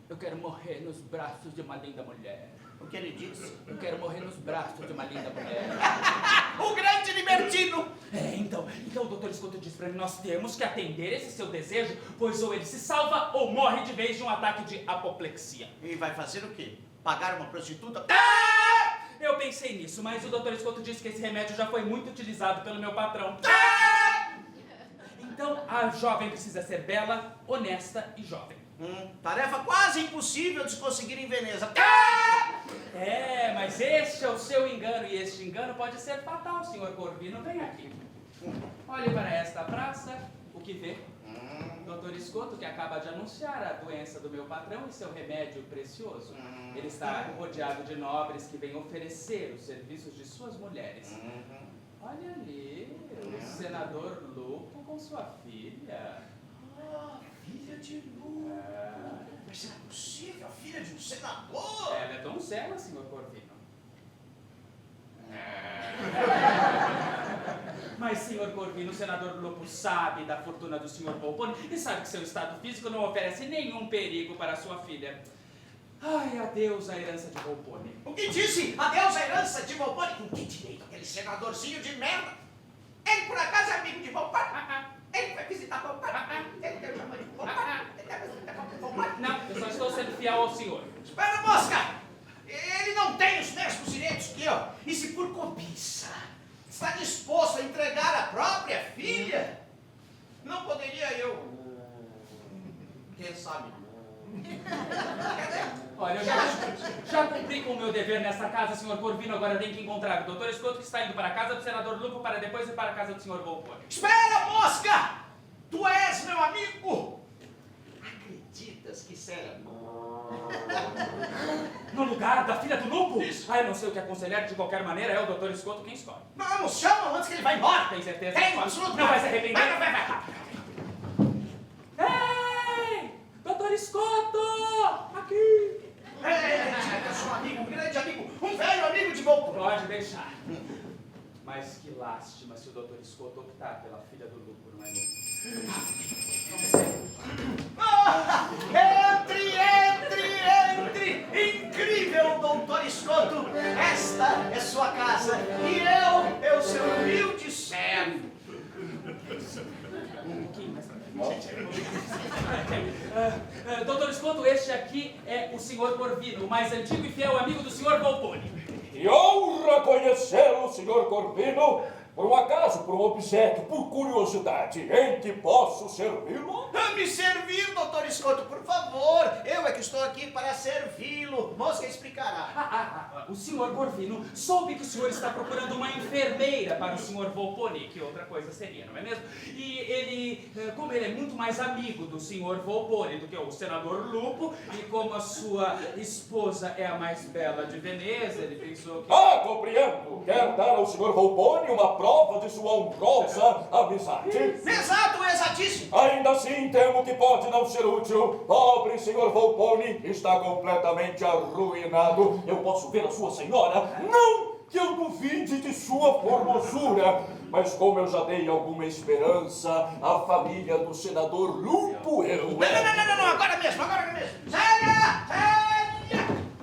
eu quero morrer nos braços de uma linda mulher. O que ele disse? Eu quero morrer nos braços de uma linda mulher. O grande libertino! Então o doutor Scott disse para mim: nós temos que atender esse seu desejo, pois ou ele se salva ou morre de vez de um ataque de apoplexia. E vai fazer o quê? Pagar uma prostituta? Eu pensei nisso, mas o doutor Scott disse que esse remédio já foi muito utilizado pelo meu patrão. Então a jovem precisa ser bela, honesta e jovem. Tarefa quase impossível de se conseguir em Veneza. Mas este é o seu engano, e este engano pode ser fatal, senhor Corvino. Vem aqui. Olhe para esta praça, o que vê? Doutor Scott, que acaba de anunciar a doença do meu patrão e seu remédio precioso. Ele está rodeado de nobres que vêm oferecer os serviços de suas mulheres. Olha ali, o senador Lupo com sua filha. Filha de Lupo. Mas é possível, a filha de um senador? Ela é donzela, senhor Corvino. Mas, senhor Corvino, o senador Lupo sabe da fortuna do senhor Volpone e sabe que seu estado físico não oferece nenhum perigo para sua filha. Ai, adeus à herança de Volpone. O que disse? Adeus à herança de Volpone? Com que direito aquele senadorzinho de merda? Ele, por acaso, é amigo de Volpone? Ele vai visitar Volpone? Ele tem o chamado de Volpone? Ele vai visitar Volpone? Não, eu só estou sendo fiel ao senhor. Espera, mosca! Ele não tem os mesmos direitos que eu. E se por cobiça está disposto a entregar a própria filha, não poderia eu... Quem sabe? Olha, eu já cumpri com o meu dever nessa casa, senhor Corvino. Agora tem que encontrar o doutor Scott, que está indo para a casa do senador Lupo, para depois ir para a casa do senhor Volpone. Espera, mosca! Tu és meu amigo! Acreditas que será No lugar da filha do Lupo? Isso. Eu não sei o que aconselhar, de qualquer maneira é o doutor Scott quem escolhe. Vamos, chama antes que ele vá embora! Tem certeza? Tenho, absoluto! Não vai se arrepender? Vai. Ei! Doutor Scott! Aqui! Eu sou um amigo, um grande amigo, um velho amigo de Volpone. Pode deixar. Mas que lástima se o doutor Scott optar pela filha do Lupo, não é mesmo? Entre! Incrível, doutor Scotto! Esta é sua casa e eu seu humilde servo. Doutor Scott, este aqui é o senhor Corvino, o mais antigo e fiel amigo do senhor Volpone. E honra conhecê-lo, senhor Corvino. Por um acaso, por um obséquio, por curiosidade, em que posso servi-lo? Me servir, doutor Scotto, por favor. Eu é que estou aqui para servi-lo. Mosca explicará. O senhor Corvino soube que o senhor está procurando uma enfermeira para o senhor Volpone, que outra coisa seria, não é mesmo? E ele, como ele é muito mais amigo do senhor Volpone do que o senador Lupo, e como a sua esposa é a mais bela de Veneza, ele pensou que... Compreendo. Quer dar ao senhor Volpone uma prova de sua honrosa amizade. Exato, exatíssimo. Ainda assim, temo que pode não ser útil. Pobre senhor Volpone está completamente arruinado. Eu posso ver a sua senhora? Não que eu duvide de sua formosura, mas como eu já dei alguma esperança à família do senador Lupo, eu... Não, agora mesmo. Séria!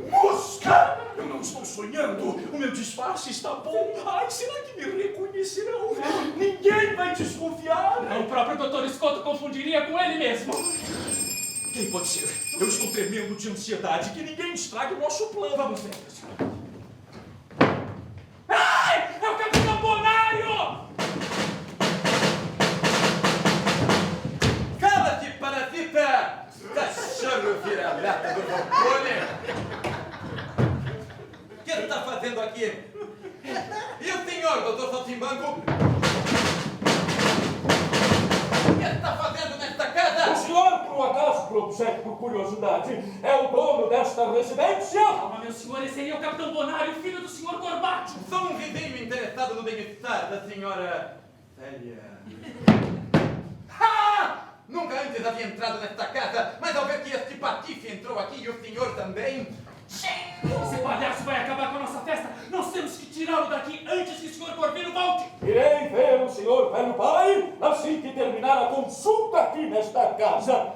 Mosca! Eu não estou sonhando. O meu disfarce está bom. Ai, será que me reconhecerão? Ninguém vai desconfiar. O próprio doutor confundiria com ele mesmo. Quem pode ser? Eu estou tremendo de ansiedade. Que ninguém estrague o nosso plano. Vamos ver. Ai! É o Capitão Bonário! Cala-te, parasita! Cachorro vira-lata do Volpone! O que está fazendo aqui? E o senhor, doutor Saltimbanco? O que está fazendo nesta casa? O senhor, por um acaso, por obséquio, por curiosidade, é o dono desta residência? Calma, meu senhor, esse aí é o Capitão Bonário, filho do senhor Corbátio. Sou um vizinho interessado no bem-estar da senhora Célia. Ha! Nunca antes havia entrado nesta casa, mas ao ver que este patife entrou aqui e o senhor também... Esse palhaço vai acabar com a nossa festa. Nós temos que tirá-lo daqui antes que o senhor Corvino volte. Irei ver o senhor velho pai assim que terminar a consulta aqui nesta casa.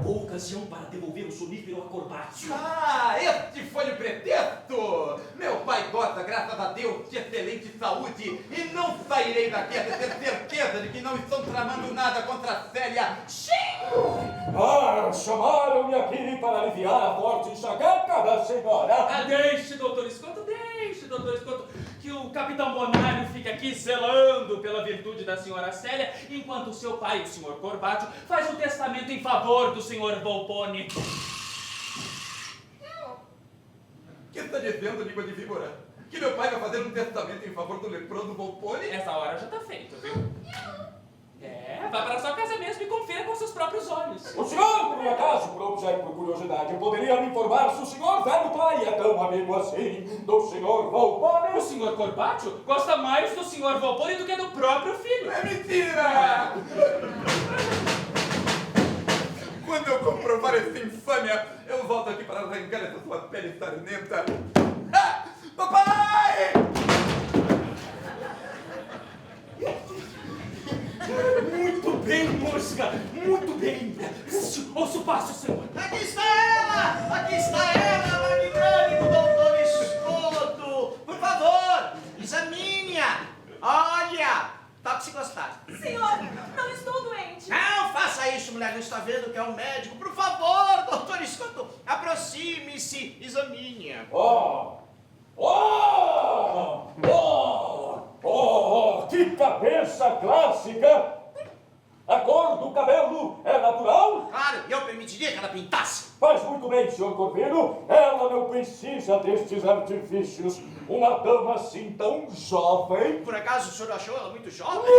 Boa ocasião para devolver o sonífero a Corbátio. Ah, este foi o pretexto! Meu pai goza, graças a Deus, de excelente saúde e não sairei daqui até ter certeza de que não estão tramando nada contra a Célia. Ah, chamaram-me aqui para aliviar a forte enxaqueca da senhora. Ah, deixe, doutor Escoto, que o Capitão Bonário fique aqui zelando pela virtude da senhora Célia, enquanto o seu pai, o senhor Corbátio, faz um testamento em favor do senhor Volpone. O que está dizendo, língua de víbora? Que meu pai vai fazer um testamento em favor do leproso Volpone? Essa hora já tá feito, viu? Vá para sua casa mesmo e confira com seus próprios olhos. O senhor, por acaso, por obséquio, por curiosidade, poderia me informar se o senhor velho pai é tão amigo assim do senhor Volpone? O senhor Corbátio gosta mais do senhor Volpone do que do próprio filho. É mentira! Quando eu comprovar essa infâmia, eu volto aqui para arrancar essa sua pele sarnenta. Ah! Papai! Muito bem, mosca! Muito bem! Ouça o passo, senhor! Aqui está ela, magnânimo doutor Escoto! Por favor, examine-a! Olha, toque se gostar. Senhor, não estou doente. Não faça isso, mulher, não está vendo que é um médico. Por favor, doutor Escoto, aproxime-se, examine-a. Que cabeça clássica! A cor do cabelo é natural? Claro, eu permitiria que ela pintasse. Faz muito bem, senhor Corvino. Ela não precisa destes artifícios. Uma dama assim tão jovem. Por acaso o senhor achou ela muito jovem?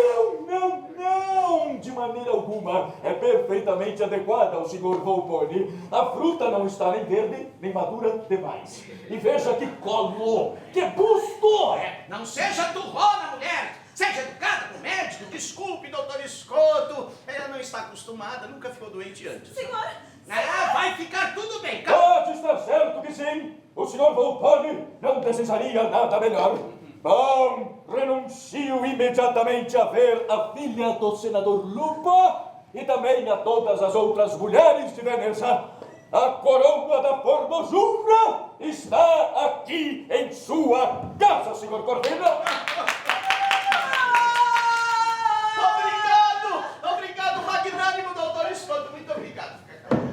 Não, de maneira alguma. É perfeitamente adequada ao senhor Volpone. A fruta não está nem verde, nem madura demais. E veja que colo, que busto! Não seja turrona, mulher! Seja educada com o médico. Desculpe, doutor Escoto. Ela não está acostumada, nunca ficou doente antes. Senhor! Vai ficar tudo bem. Pode estar certo que sim. O senhor Volpone não desejaria nada melhor. Bom, renuncio imediatamente a ver a filha do senador Lupo e também a todas as outras mulheres de Veneza. A coroa da formosura está aqui em sua casa, senhor Corvino. Obrigado, magnânimo doutor Escoto. Muito obrigado.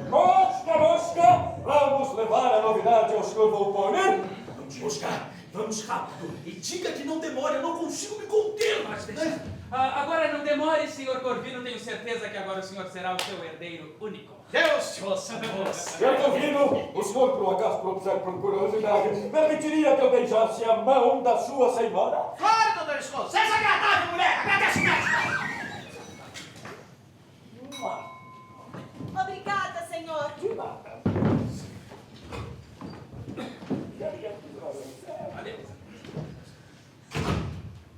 Mosca, vamos levar a novidade ao senhor Volpone. Vamos, Mosca, vamos rápido. E diga que não demore, eu não consigo me conter. Mas agora não demore, senhor Corvino. Tenho certeza que agora o senhor será o seu herdeiro único. Deus te ouça, moça. Senhor Corvino, o senhor, por um acaso, por obséquio, por curiosidade, permitiria que eu beijasse a mão da sua senhora? Claro, doutor Escoto. Seja agradável, mulher. Agradece o médico. Obrigada, senhor. De nada.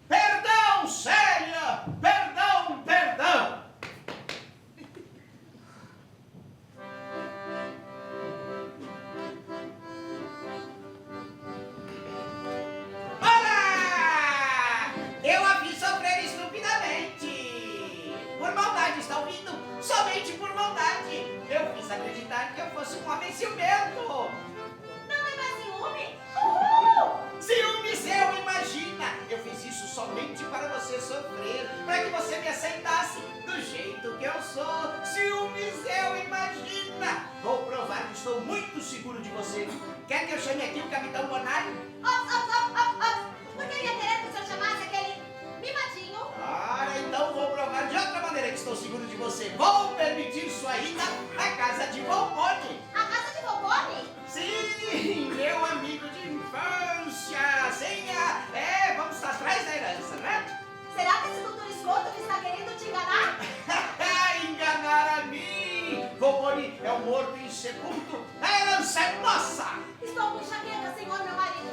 Perdão, Célia! Perdão! Olá! Eu a vi sofrer estupidamente. Por maldade, está ouvindo? Somente por maldade. Eu fiz acreditar que eu fosse um homem ciumento. Não é mais ciúme? Ciúme seu, imagina! Eu fiz isso somente para você sofrer, para que você me aceitasse do jeito ciumento que eu sou. Ciúmes eu, imagina. Vou provar que estou muito seguro de você. Quer que eu chame aqui o Capitão Bonário? Por que eu ia querer que o senhor chamasse aquele mimadinho? Ora, então vou provar de outra maneira que estou seguro de você. Vou permitir sua ida à casa de Volpone. A casa de Volpone? Sim, meu amigo de infância. Senha. Vamos atrás da herança, né? Será que esse doutor Escoto está querendo te enganar? Enganar a mim! Volpone é um morto insepulto. A herança é nossa! Estou com enxaqueca, senhor, meu marido.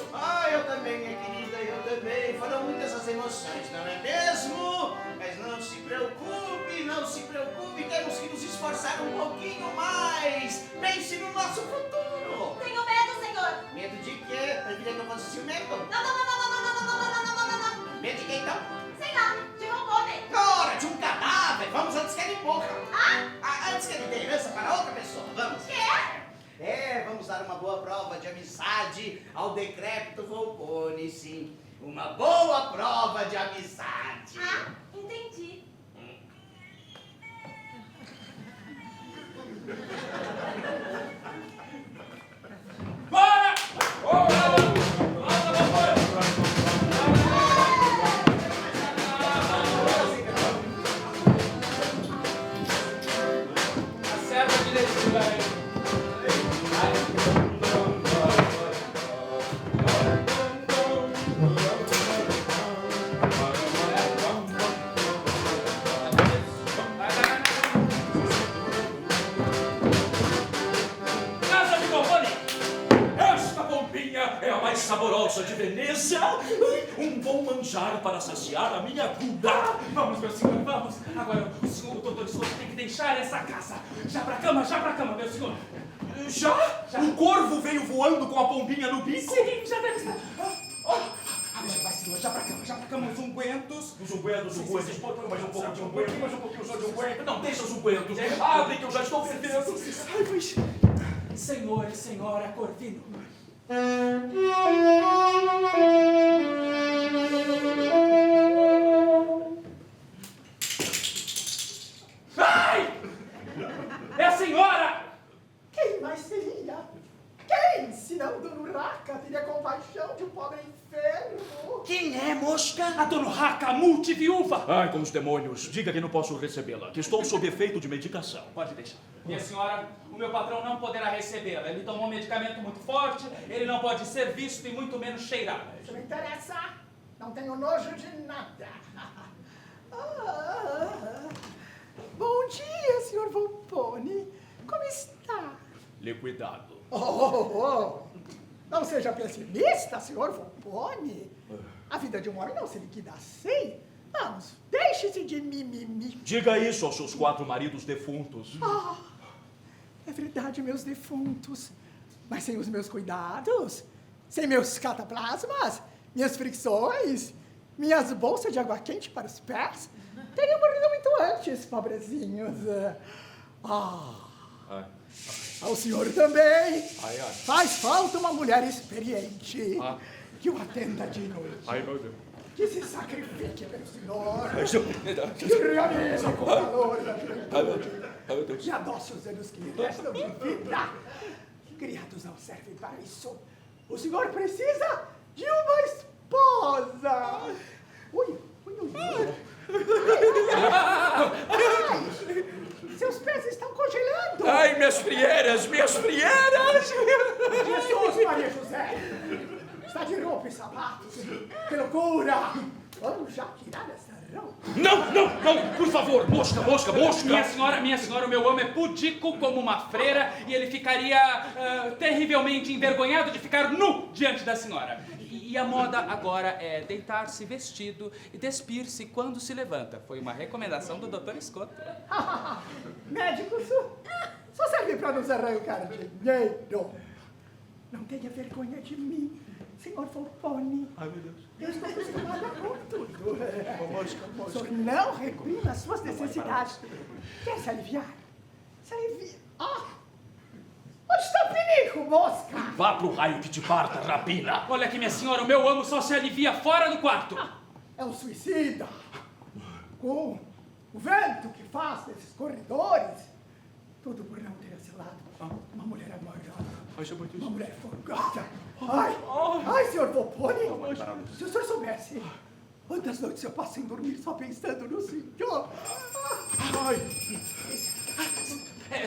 Eu também, minha querida, eu também. Foram muitas as emoções, não é mesmo? Mas não se preocupe, não se preocupe. Temos que nos esforçar um pouquinho mais. Pense no nosso futuro. Tenho medo, senhor. Medo de quê? Preferia que não fosse ciumento. Não. Medo de quem, então? Sei lá, de Volpone. Ora, de um cadáver. Vamos antes que ele morra. Antes que ele dê herança para outra pessoa. Vamos. Vamos dar uma boa prova de amizade ao decrépito Volpone, sim. Uma boa prova de amizade. Entendi. Bora! Acerta direitinho, galera. Casa de Volpone! Esta pompinha é a mais saborosa de Veneza. Um bom manjar para saciar a minha gula. Vamos, meu senhor, vamos. Agora, o senhor, o doutor Escoto, tem que deixar essa casa. Já pra cama, meu senhor. Já? O corvo veio voando com a pompinha no bico? Sim, já deve estar. Já vai, senhor, já pra cama, os ungüentos. Os ungüentos. Põe mais um pouco de ungüento, mais um pouquinho só de ungüento. Não, deixa os ungüentos. Abre que eu já estou fervendo. Ai, mas... Senhor e senhora Corvino. Ai! É a senhora! Quem mais seria? Quem, se não Dona Urraca, teria compaixão de um pobre enfermo? Quem é, mosca? A Dona Urraca, multiviúva! Ai, com os demônios. Diga que não posso recebê-la, que estou sob efeito de medicação. Pode deixar. Minha senhora, o meu patrão não poderá recebê-la. Ele tomou um medicamento muito forte, ele não pode ser visto e muito menos cheirado. Isso não interessa. Não tenho nojo de nada. Bom dia, senhor Volpone. Como está? Liquidado. Não seja pessimista, senhor Volpone. A vida de um homem não se liquida assim. Vamos, deixe-se de mimimi. Diga isso aos seus 4 maridos defuntos. É verdade, meus defuntos. Mas sem os meus cuidados, sem meus cataplasmas, minhas fricções, minhas bolsas de água quente para os pés, teriam morrido muito antes, pobrezinhos. Ao senhor também. Faz falta uma mulher experiente que o atenda de noite. Ai, meu Deus. Que se sacrifique pelo senhor. Que realize com o valor da juventude. Que adoce os anos que lhe restam de vida. Criados não servem para isso. O senhor precisa de uma esposa. Ui. Seus pés estão congelando. Ai, minhas frieiras! Jesus, Maria José. Está de roupa e sapatos. Que loucura. Vamos já tirar essa roupa. Não, por favor, mosca. Minha senhora, o meu homem é pudico como uma freira e ele ficaria terrivelmente envergonhado de ficar nu diante da senhora. E a moda agora é deitar-se vestido e despir-se quando se levanta. Foi uma recomendação do Dr. Escoto. Médicos só serve para nos arrancar dinheiro. Não tenha vergonha de mim, senhor Volpone. Ai, meu Deus. Eu estou acostumada com tudo. O senhor não reprima as suas necessidades. Quer se aliviar? Se alivia. Onde está o pinico, mosca? Vá pro raio que te parta, rapina. Olha aqui, minha senhora, o meu amo só se alivia fora do quarto. É um suicida. Com o vento que faz nesses corredores, tudo por não ter assilado uma mulher amorosa, uma mulher folgada. Ai, senhor Volpone, se o senhor soubesse quantas noites eu passo sem dormir só pensando no senhor.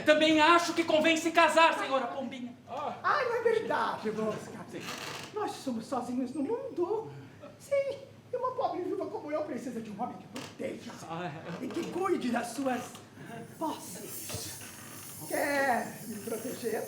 Também acho que convém se casar, senhora Pombinha. Ai, não é verdade, Mosca. Nós somos sozinhos no mundo. Sim, e uma pobre viúva como eu precisa de um homem que proteja e que cuide das suas posses. Quer me proteger?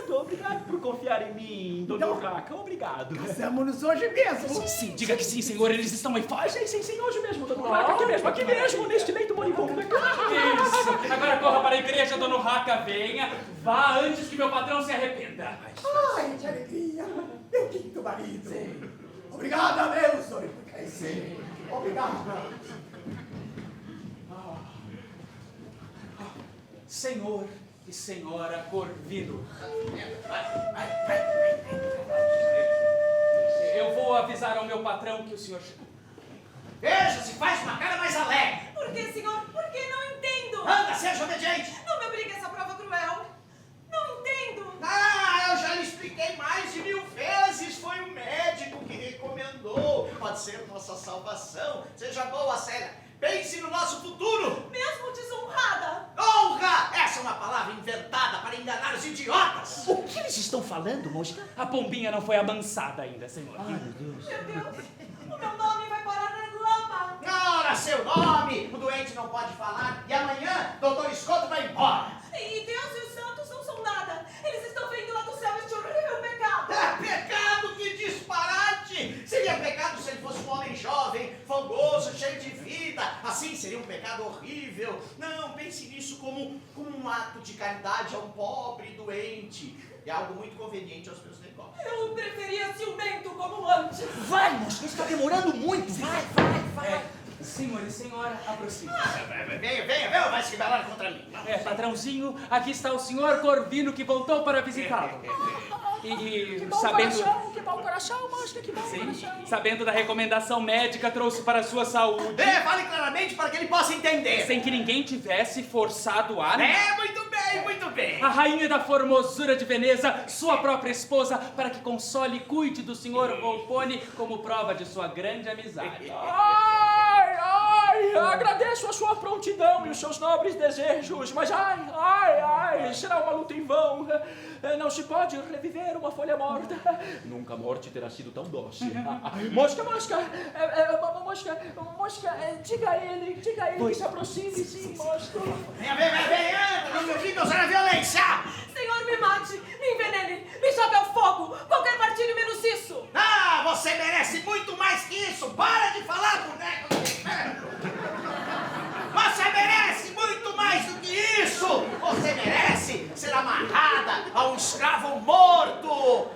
Obrigado por confiar em mim, Dona Urraca. Obrigado. Casamos-nos hoje mesmo. Sim, diga que sim, senhor. Eles estão aí fora. Sim, hoje mesmo, Dona Urraca. Aqui mesmo, neste leito moribundo. Isso. Agora corra para a igreja, Dona Urraca. Venha. Vá antes que meu patrão se arrependa. Ai, que alegria. Meu quinto marido. Sim. Obrigada, meu senhor. Sim. Obrigada. Senhor e senhora Corvino. Eu vou avisar ao meu patrão que o senhor chegou. Veja, se faz uma cara mais alegre. Por que, senhor? Por que? Não entendo. Anda, seja obediente. Não me obrigue a essa prova cruel. Não entendo. Eu já lhe expliquei mais de 1000 vezes. Foi o médico que recomendou. Pode ser nossa salvação. Seja boa, Célia. Pense no nosso futuro. Mesmo desonrada. Honra! Essa é uma palavra inventada para enganar os idiotas. O que eles estão falando, Mosca? A Pombinha não foi amansada ainda, senhor. Ai, meu Deus. Meu Deus, o meu nome vai parar na lama. Ora, seu nome! O doente não pode falar. E amanhã, doutor Escoto vai embora. E Deus e os santos não são nada. Eles estão vendo lá do céu este horrível pecado. Pecado, que disparate! Seria pecado se ele fosse um homem jovem, fogoso, cheio de vida. Assim seria um pecado horrível. Não, pense nisso como um ato de caridade a um pobre doente. É algo muito conveniente aos meus negócios. Eu preferia ciumento como antes. Vai, Mosca, está demorando muito. Vai. Senhor e senhora, aproxime. Venha, vai se rebelar contra mim. Patrãozinho, aqui está o senhor Corvino que voltou para visitá-lo. E sabendo... Que mau coração, Mosca, que mau coração. Sabendo da recomendação médica, trouxe para a sua saúde. Fale claramente para que ele possa entender. Sem que ninguém tivesse forçado a... Muito bem. A rainha da formosura de Veneza, sua própria esposa, para que console e cuide do senhor Volpone como prova de sua grande amizade. Agradeço a sua prontidão e os seus nobres desejos, mas será uma luta em vão. Não se pode reviver uma folha morta. Nunca a morte terá sido tão dócil. Mosca, diga a ele que se aproxime, sim, Mosca. Venha, não me obrigue a usar a violência. Senhor, me mate, me envenene, me jogue ao fogo. Qualquer martírio menos isso. Você merece muito mais que isso. Para de falar, boneco do inferno. Você merece muito mais do que isso. Você merece ser amarrada a um escravo morto.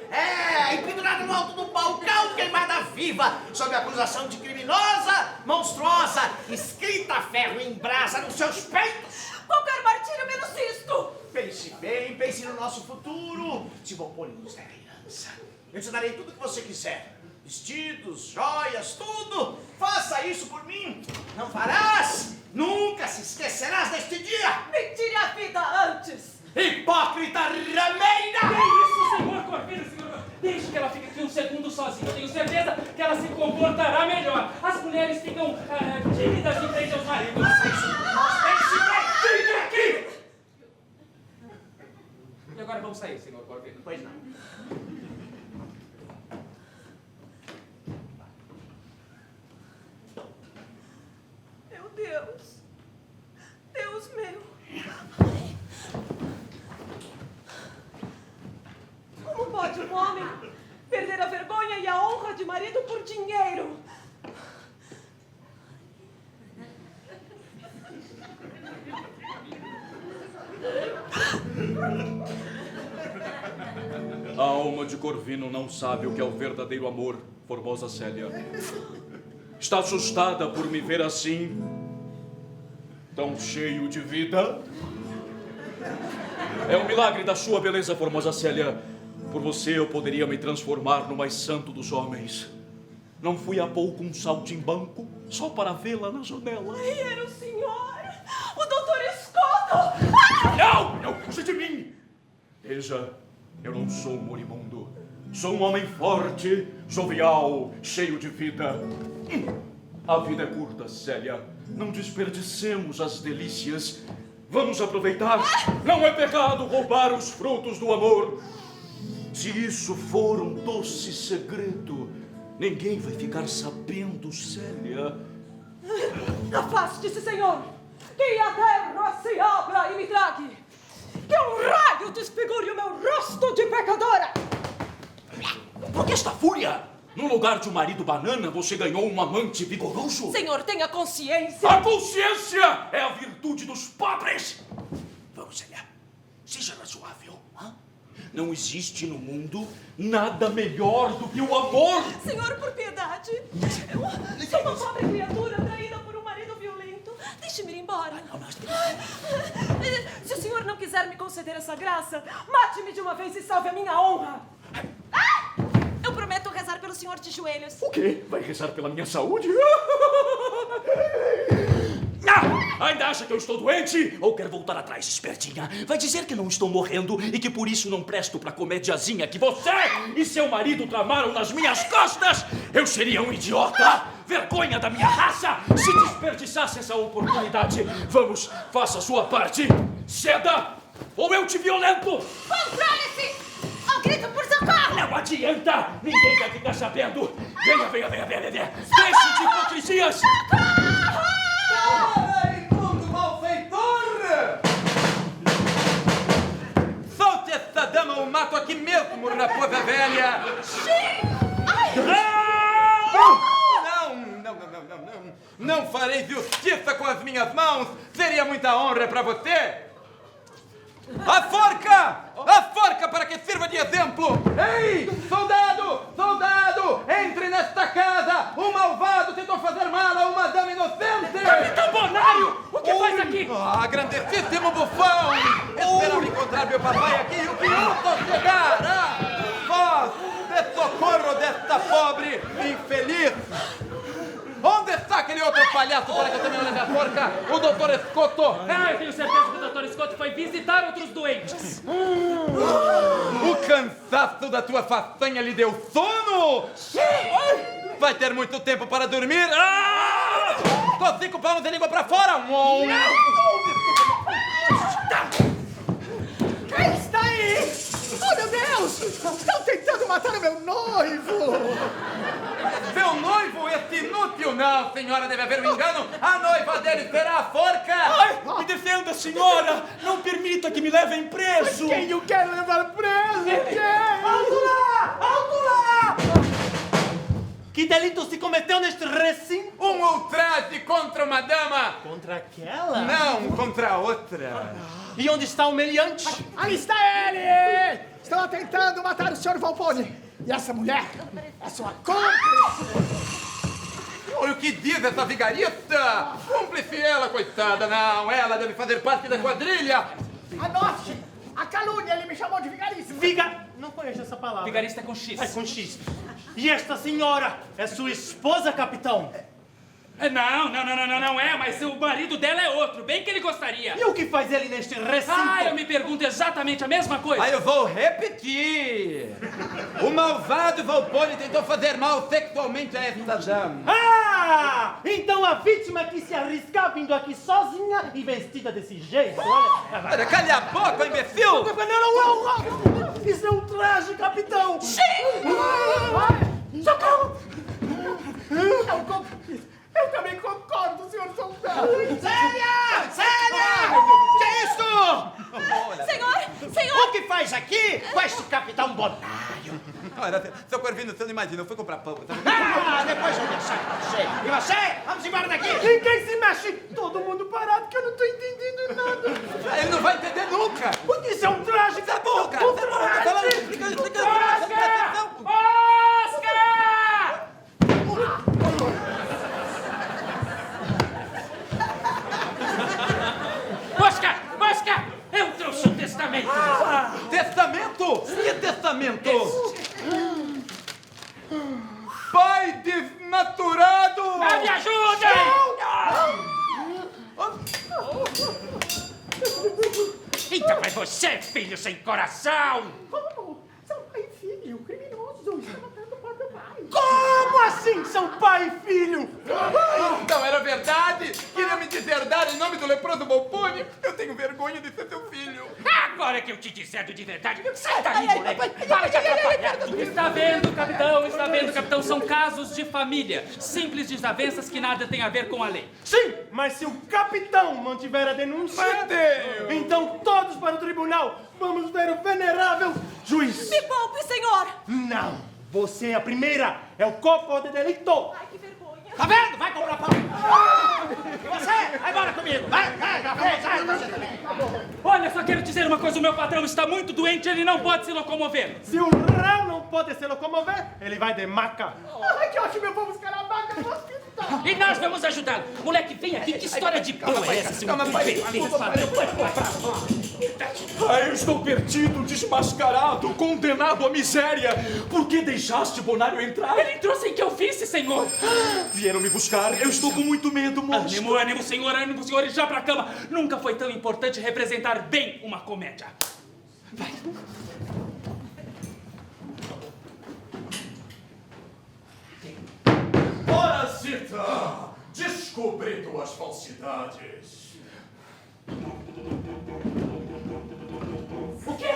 E pendurada no alto do balcão, queimada viva, sob acusação de criminosa, monstruosa, escrita a ferro em brasa nos seus peitos. Qualquer martírio menos isto. Pense bem, pense no nosso futuro. Se Volpone nos der herança, eu te darei tudo o que você quiser. Vestidos, joias, tudo. Faça isso por mim. Não farás? Nunca se esquecerás deste dia. Me tire a vida antes. Hipócrita rameira! Que isso, senhor Corvino, senhor? Deixe que ela fique aqui um segundo sozinha. Eu tenho certeza que ela se comportará melhor. As mulheres ficam tímidas em frente aos maridos. Pense bem, fique aqui! E agora vamos sair, senhor Corvino. Pois não. Meu Deus. Deus meu. Como pode um homem perder a vergonha e a honra de marido por dinheiro? A alma de Corvino não sabe o que é o verdadeiro amor, formosa Célia. Está assustada por me ver assim, tão cheio de vida. É um milagre da sua beleza, formosa Célia. Por você eu poderia me transformar no mais santo dos homens. Não fui há pouco um saltimbanco só para vê-la na janela. Ai, era o senhor! O doutor Escoto! Não! Não puxe de mim! Veja, eu não sou um moribundo. Sou um homem forte, jovial, cheio de vida. A vida é curta, Célia. Não desperdicemos as delícias. Vamos aproveitar. Não é pecado roubar os frutos do amor. Se isso for um doce segredo, ninguém vai ficar sabendo, Célia. Afaste-se, senhor! Que a terra se abra e me trague! Que um raio desfigure o meu rosto de pecadora! Por que esta fúria? No lugar de um marido banana, você ganhou um amante vigoroso? Senhor, tenha consciência! A consciência é a virtude dos pobres! Vamos, Célia. Seja razoável. Não existe no mundo nada melhor do que o amor! Senhor, por piedade! Eu sou uma pobre criatura traída por um marido violento. Deixe-me ir embora. Se o senhor não quiser me conceder essa graça, mate-me de uma vez e salve a minha honra! Eu prometo rezar pelo senhor de joelhos. O quê? Vai rezar pela minha saúde? Ainda acha que eu estou doente? Ou quer voltar atrás, espertinha? Vai dizer que não estou morrendo e que por isso não presto pra comediazinha que você e seu marido tramaram nas minhas costas? Eu seria um idiota! Vergonha da minha raça! Se desperdiçasse essa oportunidade, vamos, faça a sua parte! Ceda! Ou eu te violento! Controle-se! Ao grito por socorro! Não adianta! Ninguém vai ficar sabendo! Venha! Deixe de hipocrisias! Para, imundo malfeitor! Solte essa dama ou mato aqui mesmo, raposa velha! Não farei justiça com as minhas mãos! Seria muita honra para você! A forca! A forca para que sirva de exemplo! Ei! Soldado! Entre nesta casa! O malvado tentou fazer mal a uma dama inocente! Capitão Bonário! O que faz aqui? Grandíssimo bufão! Esperava encontrar meu papai aqui e o piloto chegar! Voz de socorro desta pobre infeliz! Onde está aquele outro palhaço para que eu também leve a forca? O doutor Escoto! Eu tenho certeza que o doutor Scott foi visitar outros doentes. O cansaço da tua façanha lhe deu sono? Vai ter muito tempo para dormir? Com 5 palmos de língua para fora! Quem está aí? Oh, meu Deus! Estão tentando matar o meu noivo! Seu noivo, esse inútil! Não, senhora, deve haver um engano! A noiva dele será a forca! Me defenda, senhora! Não permita que me levem preso! Quem eu quero levar preso? Quem? Alto lá! Que delito se cometeu neste recinto? Um ultraje contra uma dama! Contra aquela? Não, contra a outra! E onde está o meliante? Ali está ele! Estão tentando matar o Sr. Volpone! E essa mulher é sua cúmplice! Olha o que diz essa vigarista! Cúmplice ela, coitada! Não, ela deve fazer parte da quadrilha! Anote! A calúnia, ele me chamou de vigarista! Não conheço essa palavra. Vigarista é com X. É com X. E esta senhora é sua esposa, capitão? Não é, mas o marido dela é outro, bem que ele gostaria. E o que faz ele neste recinto? Eu me pergunto exatamente a mesma coisa. Eu vou repetir! O malvado Volpone tentou fazer mal sexualmente a esta dama. Então a vítima que se arriscar vindo aqui sozinha e vestida desse jeito, olha... Calha a boca, imbecil! Não! Isso é um traje, capitão! Socorro! Eu também concordo, senhor soldado! Célia! Que é isso? Senhor! O que faz aqui com este capitão Bonário? Olha, seu Corvino, você não imagina, eu fui comprar pão. Depois eu deixar pra você. E você? Vamos embora daqui! Ninguém se mexe! Todo mundo parado que eu não tô entendendo nada! Ele não vai entender nunca! Isso é um traje! Cala a boca! Explica! Mosca! Eu trouxe um testamento! Testamento? Que testamento? Pai de você, filho sem coração! Como? São pai e filho, criminosos. Estão matando o próprio pai. Como assim são pai e filho? Então era verdade? Queria me deserdar em nome do leproso Volpone? Eu tenho vergonha de ser seu filho. Agora que eu te disserto de verdade, sai daí, moleque! Para de atrapalhar! Está vendo, capitão? São casos de família. Simples desavenças que nada tem a ver com a lei. Sim, mas se o capitão mantiver a denúncia... Deus! Então todos para o tribunal. Vamos ver o venerável juiz. Me poupe, senhor! Não, você é a primeira. É o corpo de delito. Ai, que vergonha! Tá vendo? Vai comprar pão. E você? Vai embora comigo. Vai, vai. Olha, só quero dizer uma coisa. O meu patrão está muito doente, ele não pode se locomover. Se o réu não pode se locomover, ele vai de maca. Ai, que ótimo, eu vou buscar a maca no hospital. E nós vamos ajudá-lo. Moleque, vem aqui. Que história de boa é essa, seu Ai, eu estou perdido, desmascarado, condenado à miséria. Por que deixaste Bonário entrar? Ele entrou sem que eu visse, senhor. Vieram me buscar, eu estou com muito medo, moço. Ânimo, senhor, e já pra cama. Nunca foi tão importante representar bem uma comédia. Vai. Parasita! Descobri tuas falsidades. O quê?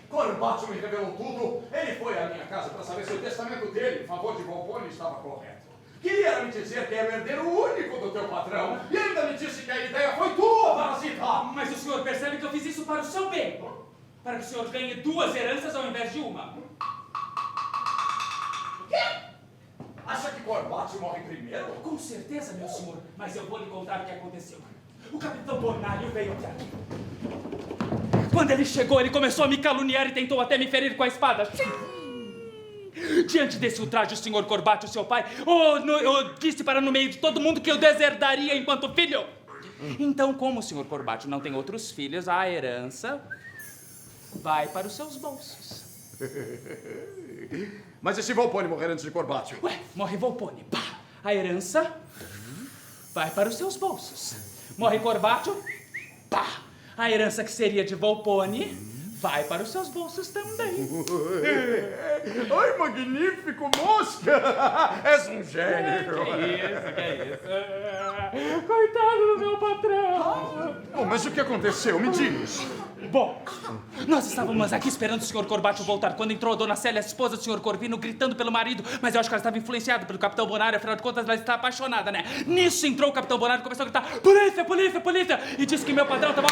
Corbaccio me revelou tudo. Ele foi à minha casa para saber se o testamento dele em favor de Volpone estava correto. Queria me dizer que era o herdeiro único do teu patrão. E ainda me disse que a ideia foi tua, Parasita! Mas o senhor percebe que eu fiz isso para o seu bem. Para que o senhor ganhe 2 heranças ao invés de uma. Acha que Corbaccio morre primeiro? Com certeza, meu senhor. Mas eu vou lhe contar o que aconteceu. O capitão Bonário veio até aqui. Quando ele chegou, ele começou a me caluniar e tentou até me ferir com a espada. Diante desse ultraje, o senhor Corbaccio, seu pai, disse para no meio de todo mundo que eu deserdaria enquanto filho. Então, como o senhor Corbaccio não tem outros filhos, a herança vai para os seus bolsos. Mas e se Volpone morrer antes de Corbaccio? Ué, morre Volpone, pá! A herança vai para os seus bolsos. Morre Corbaccio, pá! A herança que seria de Volpone vai para os seus bolsos também. Ai, magnífico, mosca! És um gênio! Que isso? Coitado do meu patrão! Oh, mas o que aconteceu? Me diz! Bom, nós estávamos aqui esperando o senhor Corbaccio voltar quando entrou a dona Célia, a esposa do senhor Corvino, gritando pelo marido, mas eu acho que ela estava influenciada pelo capitão Bonário, afinal de contas ela está apaixonada, né? Nisso entrou o capitão Bonário e começou a gritar: polícia, polícia, polícia! E disse que meu patrão estava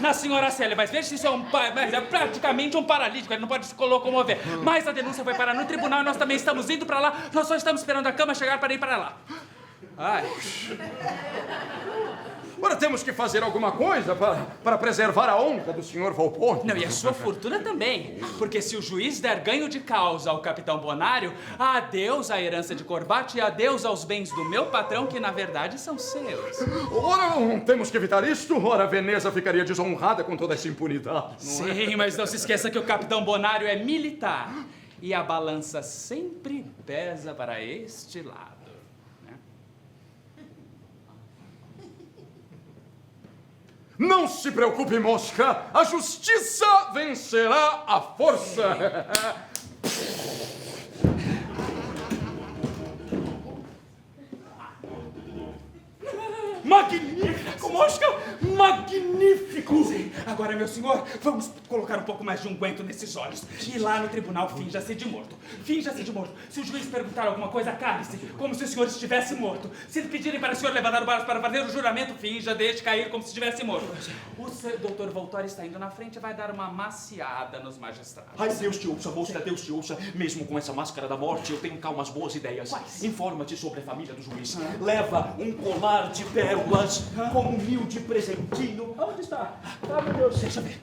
na senhora Célia, mas veja se isso é praticamente um paralítico, ele não pode se locomover. Mas a denúncia foi parar no tribunal e nós também estamos indo para lá, nós só estamos esperando a cama chegar para ir para lá. Ai... Agora temos que fazer alguma coisa para preservar a honra do senhor Volpone. Não, e a sua fortuna também. Porque se o juiz der ganho de causa ao capitão Bonário, adeus à herança de Corbaccio e adeus aos bens do meu patrão, que na verdade são seus. Ora, não temos que evitar isto. Ora, Veneza ficaria desonrada com toda essa impunidade. Sim, mas não se esqueça que o capitão Bonário é militar. E a balança sempre pesa para este lado. Não se preocupe, mosca. A justiça vencerá a força. Magnífico, mosca! Magnífico! Sim. Agora, meu senhor, vamos colocar um pouco mais de unguento nesses olhos. E lá no tribunal, finja-se de morto. Finja-se de morto. Se o juiz perguntar alguma coisa, cale-se, como se o senhor estivesse morto. Se pedirem para o senhor levantar o braço para fazer o juramento, finja, deixe cair como se estivesse morto. O doutor Voltori está indo na frente e vai dar uma maciada nos magistrados. Ai, Deus te ouça, mosca, Deus te ouça. Mesmo com essa máscara da morte, eu tenho cá umas boas ideias. Quais? Informa-te sobre a família do juiz. Leva um colar de como um humilde presentinho. Onde está? Ah, meu Deus. Deixa eu ver.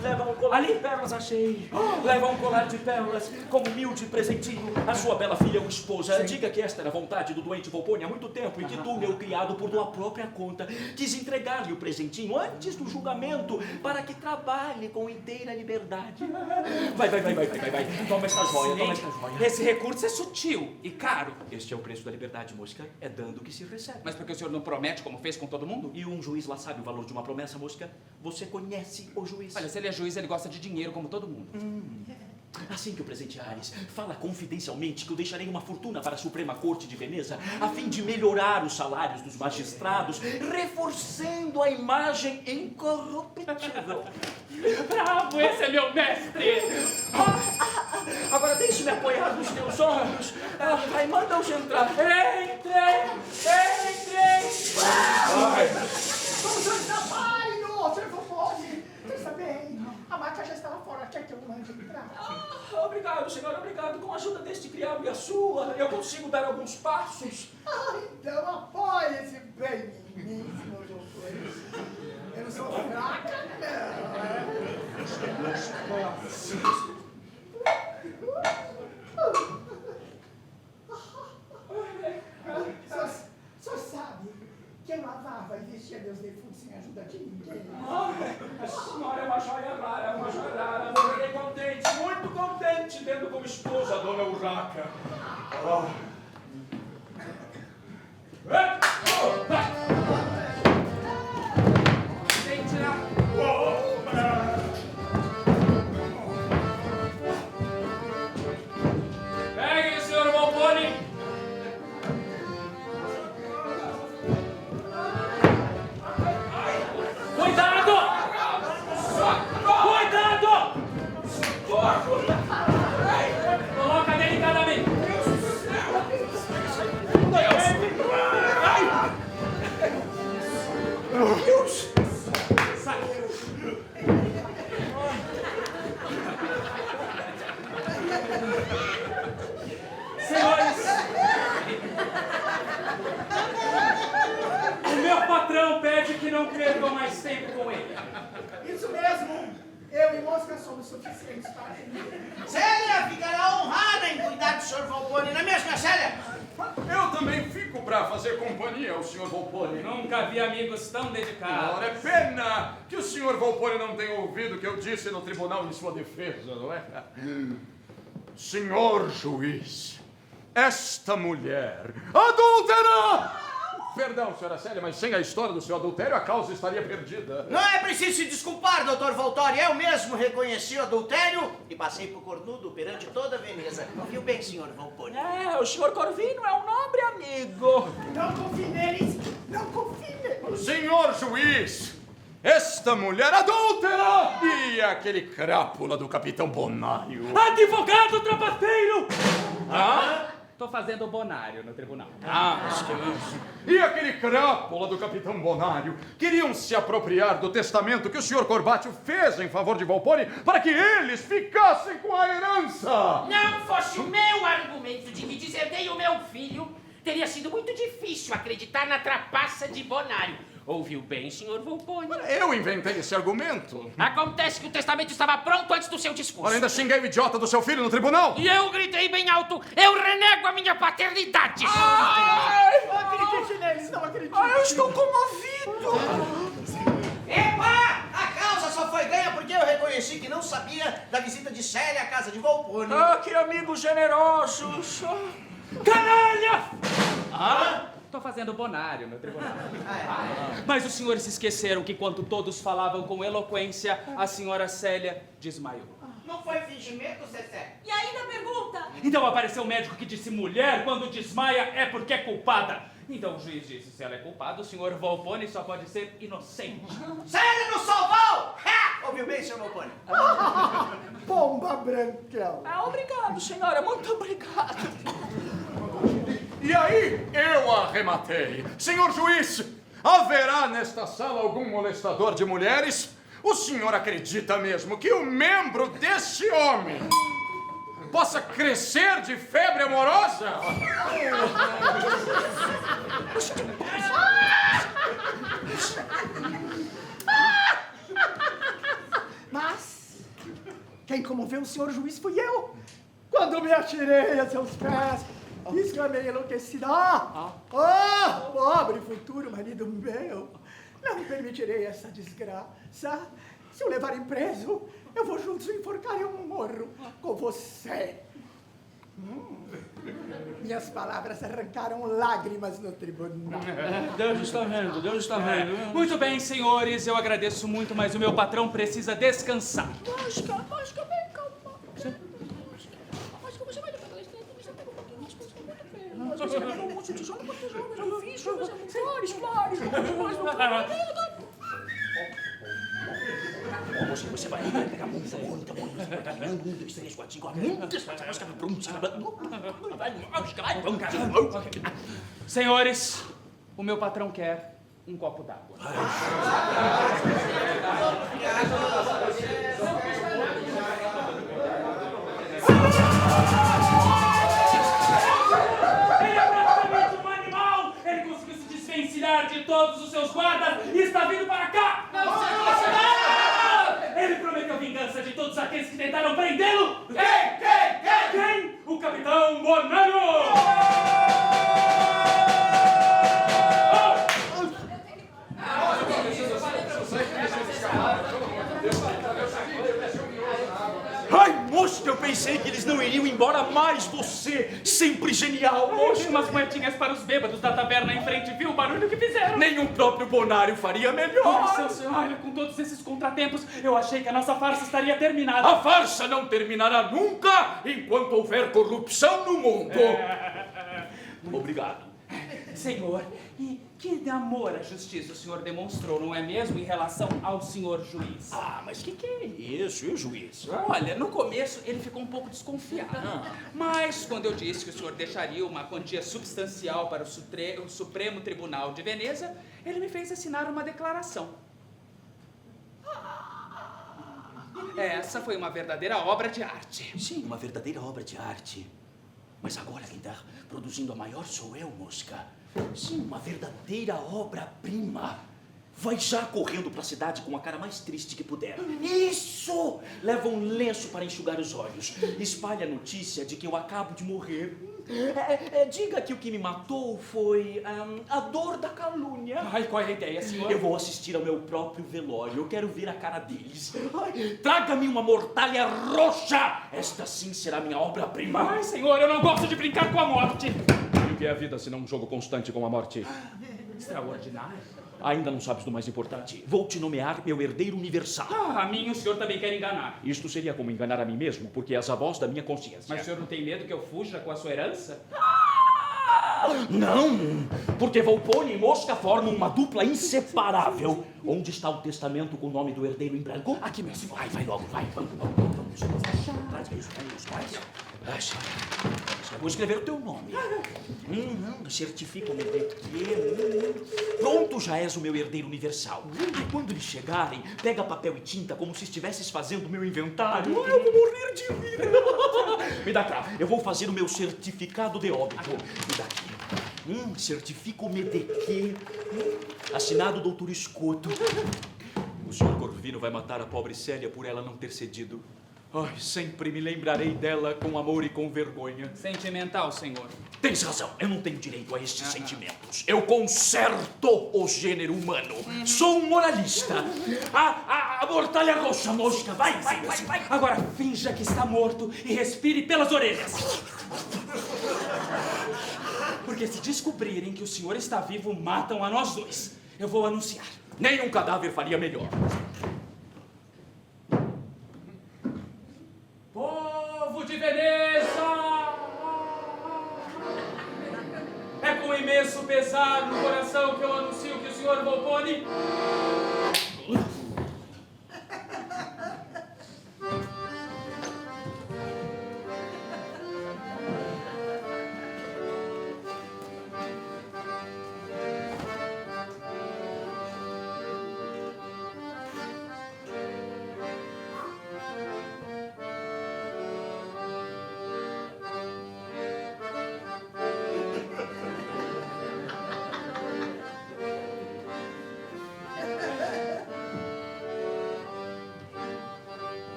Leva um colar colar de pérolas achei. Leva um colar de pérolas como humilde presentinho à sua bela filha ou esposa. Diga que esta era a vontade do doente Volpone há muito tempo e que tu, meu criado, por tua própria conta, quis entregar-lhe o presentinho antes do julgamento para que trabalhe com inteira liberdade. Vai. Toma esta joia, toma esta joia. Esse recurso é sutil e caro. Este é o preço da liberdade, Mosca. É dando que se recebe. Mas porque o senhor não promete como fez com todo mundo? E um juiz lá sabe o valor de uma promessa, Mosca? Você conhece o juiz. Olha, se ele é juiz, ele gosta de dinheiro como todo mundo. Assim que o presenteares, fala confidencialmente que eu deixarei uma fortuna para a Suprema Corte de Veneza, a fim de melhorar os salários dos magistrados, reforçando a imagem incorruptível. Bravo, esse é meu mestre! Agora deixe-me apoiar nos teus ombros. Vai, manda-os entrar. Entrem! Como o senhor está pálido, o senhor Volpone? Pensa bem, a maca já está lá fora, quer que eu mande entrar? Obrigado, senhor, obrigado. Com a ajuda deste criado e a sua, eu consigo dar alguns passos. Então apoie-se bem em mim, senhor Volpone. Eu não sou fraca, Só sabe que eu lavava e vestia meus defuntos sem ajuda de ninguém. A senhora é uma joia rara, Morrerei contente, muito contente, tendo como esposa a dona Urraca. Peguem o senhor Volpone! Cuidado! Coloca delicadamente! Sai! Senhores! O meu patrão pede que não percam mais tempo com ele. Isso mesmo, eu e Mosca somos suficientes para ele. Célia ficará honrada em cuidar do Sr. Volpone, não é mesmo, Célia? Eu também fico para fazer companhia ao Sr. Volpone. Nunca vi amigos tão dedicados. Ora, é pena que o Sr. Volpone não tenha ouvido o que eu disse no tribunal em sua defesa, não é? Senhor juiz, esta mulher adúltera! Perdão, senhora Célia, mas sem a história do seu adultério, a causa estaria perdida. Não é preciso se desculpar, doutor Voltori. Eu mesmo reconheci o adultério e passei por cornudo perante toda a Veneza. Viu bem, senhor Volpone? O senhor Corvino é um nobre amigo. Não confie neles, não confie neles. Senhor juiz, esta mulher adúltera e aquele crápula do capitão Bonário. Advogado trapaceiro! Tô fazendo bonário no tribunal. E aquele crápula do capitão Bonário queriam se apropriar do testamento que o senhor Corbátio fez em favor de Volpone para que eles ficassem com a herança. Não fosse o meu argumento de que deserdei o meu filho, teria sido muito difícil acreditar na trapaça de Bonário. Ouviu bem, senhor Volpone? Eu inventei esse argumento. Acontece que o testamento estava pronto antes do seu discurso. Olha, ainda xinguei o idiota do seu filho no tribunal. E eu gritei bem alto, eu renego a minha paternidade. Não acredite neles, não acredite. Eu estou comovido. Epa! A causa só foi ganha porque eu reconheci que não sabia da visita de Célia à casa de Volpone. Que amigos generosos. Canalha! Tô fazendo bonário no tribunal. Mas os senhores se esqueceram que enquanto todos falavam com eloquência, a senhora Célia desmaiou. Não foi fingimento, Cecé? E ainda pergunta? Então apareceu um médico que disse mulher quando desmaia é porque é culpada. Então o juiz disse, se ela é culpada, o senhor Volpone só pode ser inocente. Célia nos salvou! Ha! Ouviu bem, senhor Volpone? Pomba brancão. Obrigado, senhora, muito obrigado. E aí eu arrematei. Senhor juiz, haverá nesta sala algum molestador de mulheres? O senhor acredita mesmo que o membro desse homem possa crescer de febre amorosa? Quem comoveu o senhor juiz fui eu. Quando me atirei a seus pés, exclamei enlouquecida. Pobre futuro marido meu. Não permitirei essa desgraça. Se o levarem preso, eu vou juntos enforcar e eu morro com você. Minhas palavras arrancaram lágrimas no tribunal. Deus está vendo, Deus está vendo. Muito bem, senhores, eu agradeço muito, mas o meu patrão precisa descansar. Mosca, bem calma. Mosca, você vai levar aquela estrela, você pega um pouquinho mais, você vai muito bem. Você pega um monte de tijolo por tijolo, mas eu fiz, flores. Você vai pegar muita. 1, 2, 3, 4, 5, muitas. Senhores, o meu patrão quer um copo d'água. Ele é praticamente um animal! Ele conseguiu se desvencilhar de todos os seus guardas e está vindo para cá! Ele prometeu vingança de todos aqueles que tentaram prendê-lo! Quem? O Capitão Bonanno! Ai, Mosca, eu pensei que eles não iriam embora mais. Você, sempre genial, Mosca. Umas moedinhas para os bêbados da taberna em frente, viu o barulho que fizeram? Nem o próprio Bonário faria melhor. Olha, com todos esses contratempos, eu achei que a nossa farsa estaria terminada. A farsa não terminará nunca enquanto houver corrupção no mundo. Obrigado. Senhor, e que amor à justiça o senhor demonstrou, não é mesmo, em relação ao senhor juiz? Mas que é isso, e o juiz? Olha, no começo ele ficou um pouco desconfiado. Mas quando eu disse que o senhor deixaria uma quantia substancial para o Supremo Tribunal de Veneza, ele me fez assinar uma declaração. Essa foi uma verdadeira obra de arte. Sim, uma verdadeira obra de arte. Mas agora quem está produzindo a maior sou eu, Mosca. Sim, uma verdadeira obra-prima. Vai já correndo para a cidade com a cara mais triste que puder. Isso! Leva um lenço para enxugar os olhos. Espalhe a notícia de que eu acabo de morrer. Diga que o que me matou foi a dor da calúnia. Ai, qual é a ideia, senhor? Eu vou assistir ao meu próprio velório. Eu quero ver a cara deles. Traga-me uma mortalha roxa. Esta sim será minha obra-prima. Ai, senhor, eu não gosto de brincar com a morte. E o que é a vida se não um jogo constante com a morte? Extraordinário. Ainda não sabes do mais importante. Vou te nomear meu herdeiro universal. A mim o senhor também quer enganar. Isto seria como enganar a mim mesmo, porque és a voz da minha consciência. Mas o senhor não tem medo que eu fuja com a sua herança? Não, porque Volpone e Mosca formam uma dupla inseparável. Onde está o testamento com o nome do herdeiro em branco? Aqui mesmo. Vai logo, vai. Vamos. Traz isso. Eu vou escrever o teu nome. Certifico-me de que... Pronto, já és o meu herdeiro universal. E quando eles chegarem, pega papel e tinta como se estivesses fazendo o meu inventário. Eu vou morrer de rir. Me dá cá. Eu vou fazer o meu certificado de óbito. Me dá aqui. Certifico-me de que... Assinado Doutor Escoto. O senhor Corvino vai matar a pobre Célia por ela não ter cedido. Ai, sempre me lembrarei dela com amor e com vergonha. Sentimental, senhor. Tens razão, eu não tenho direito a estes sentimentos. Eu conserto o gênero humano. Sou um moralista. A mortalha roxa, Mosca, vai. Agora finja que está morto e respire pelas orelhas. Porque se descobrirem que o senhor está vivo, matam a nós dois. Eu vou anunciar. Nenhum cadáver faria melhor. Povo de Veneza! É com imenso pesar no coração que eu anuncio que o senhor Volpone...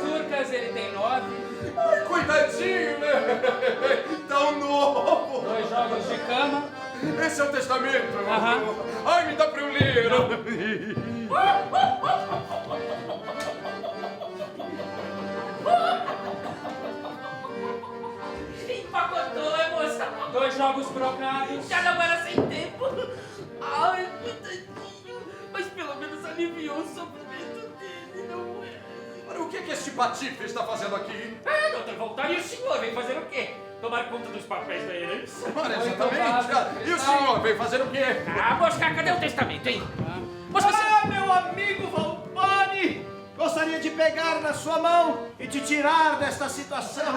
turcas, ele tem 9. Ai, coitadinho, né? Tão novo. 2 jogos de cama. Esse é o testamento. Aham. Ai, me dá pra eu ler. Empacotou, é, moça? 2 jogos brocados. Já não era sem tempo. Ai, coitadinho. Mas pelo menos aliviou o sofrimento dele, não é? Ora, o que é que este patife está fazendo aqui? Doutor Voltaire, e o senhor veio fazer o quê? Tomar conta dos papéis da herança? Ora, exatamente. E o senhor veio fazer o quê? Ah, Mosca, cadê o testamento, hein? Mosca, Ah, meu amigo Volpone! Gostaria de pegar na sua mão e te tirar desta situação.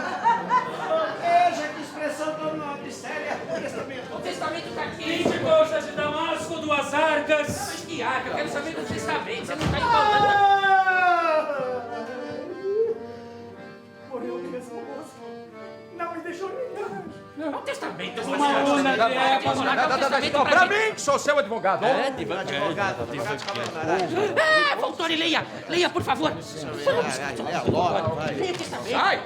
Veja que expressão tão nobre e séria. o testamento tá aqui. 20 bolsas de damasco, 2 arcas. Mas que arca, eu quero saber do testamento. Você não tá enrolando. Morreu mesmo, moço. Não me deixou ligar. O testamento, Uma luna de época. Pra mim, que sou seu advogado. Advogado de camarada. Ah, Voltaire, leia. Leia, por favor. É logo, vai. Leia o testamento. Sai!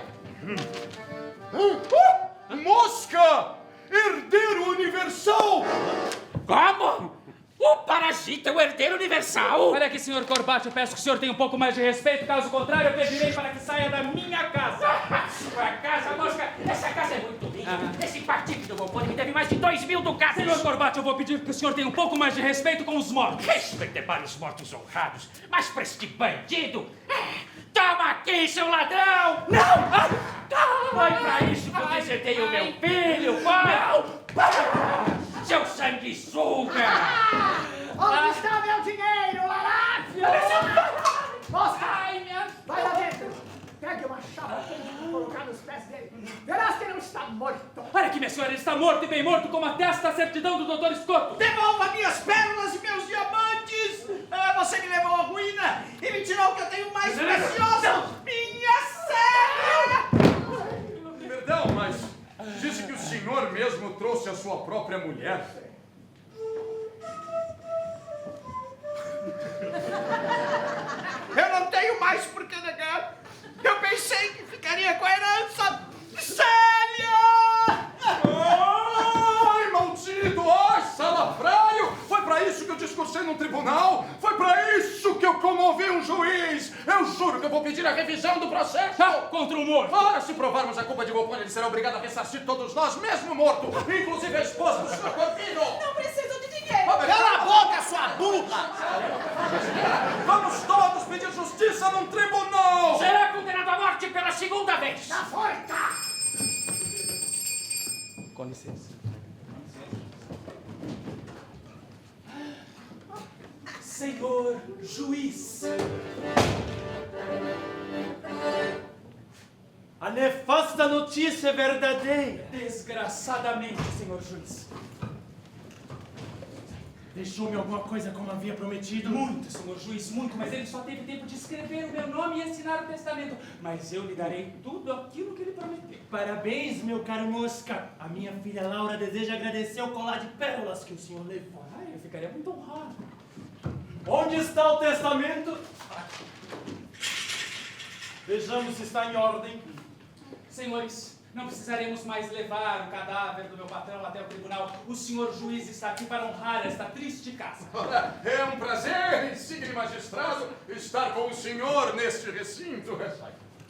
Mosca! Herdeiro universal! Como? O parasita é o herdeiro universal? Olha aqui, senhor Corbate, eu peço que o senhor tenha um pouco mais de respeito, caso contrário, eu pedirei para que saia da minha casa. Sua casa, Mosca, essa casa é muito linda. Esse partido do Volpone me deve mais de 2.000 ducados. Senhor Corbate, eu vou pedir que o senhor tenha um pouco mais de respeito com os mortos. Respeite para os mortos honrados, mas para este bandido... Toma aqui, seu ladrão! Não! Foi pra isso que eu desertei o meu filho, pai! Não! Seu sanguessuga! Onde está meu dinheiro, Laráfio? Moça, Ai, minha... vai lá dentro. Pegue uma chapa quente e colocar nos pés dele. Verás que não está morto. Olha aqui, minha senhora, ele está morto e bem morto, como atesta a certidão do Dr. Escoto. Devolva minhas pérolas e meus diamantes! Você me levou à ruína e me tirou o que eu tenho mais precioso! Minha serra! Perdão, mas disse que o senhor mesmo trouxe a sua própria mulher. Eu não tenho mais por que negar! Eu pensei que ficaria com a herança! Célia! Ai, maldito! Ai, salafrário! Foi pra isso que eu discursei num tribunal! Foi pra isso que eu comovi um juiz! Eu juro que eu vou pedir a revisão do processo! Contra o morto. Ora, se provarmos a culpa de Volpone, ele será obrigado a ressarcir todos nós, mesmo morto! Inclusive a esposa do senhor Corvino! Não preciso de dinheiro. Cala a boca, sua burra! Vamos todos pedir justiça num tribunal! Será condenado à morte pela segunda vez! Na forca! Com licença. Senhor juiz. A nefasta notícia é verdadeira. Desgraçadamente, senhor juiz. Deixou-me alguma coisa como havia prometido? Muito, senhor juiz, muito, mas ele só teve tempo de escrever o meu nome e assinar o testamento. Mas eu lhe darei tudo aquilo que ele prometeu. Parabéns, meu caro Mosca. A minha filha Laura deseja agradecer o colar de pérolas que o senhor levou. Ah, eu ficaria muito honrado. Onde está o testamento? Vejamos se está em ordem. Senhores, não precisaremos mais levar o cadáver do meu patrão até o tribunal. O senhor juiz está aqui para honrar esta triste casa. Ora, é um prazer, insigne magistrado, estar com o senhor neste recinto.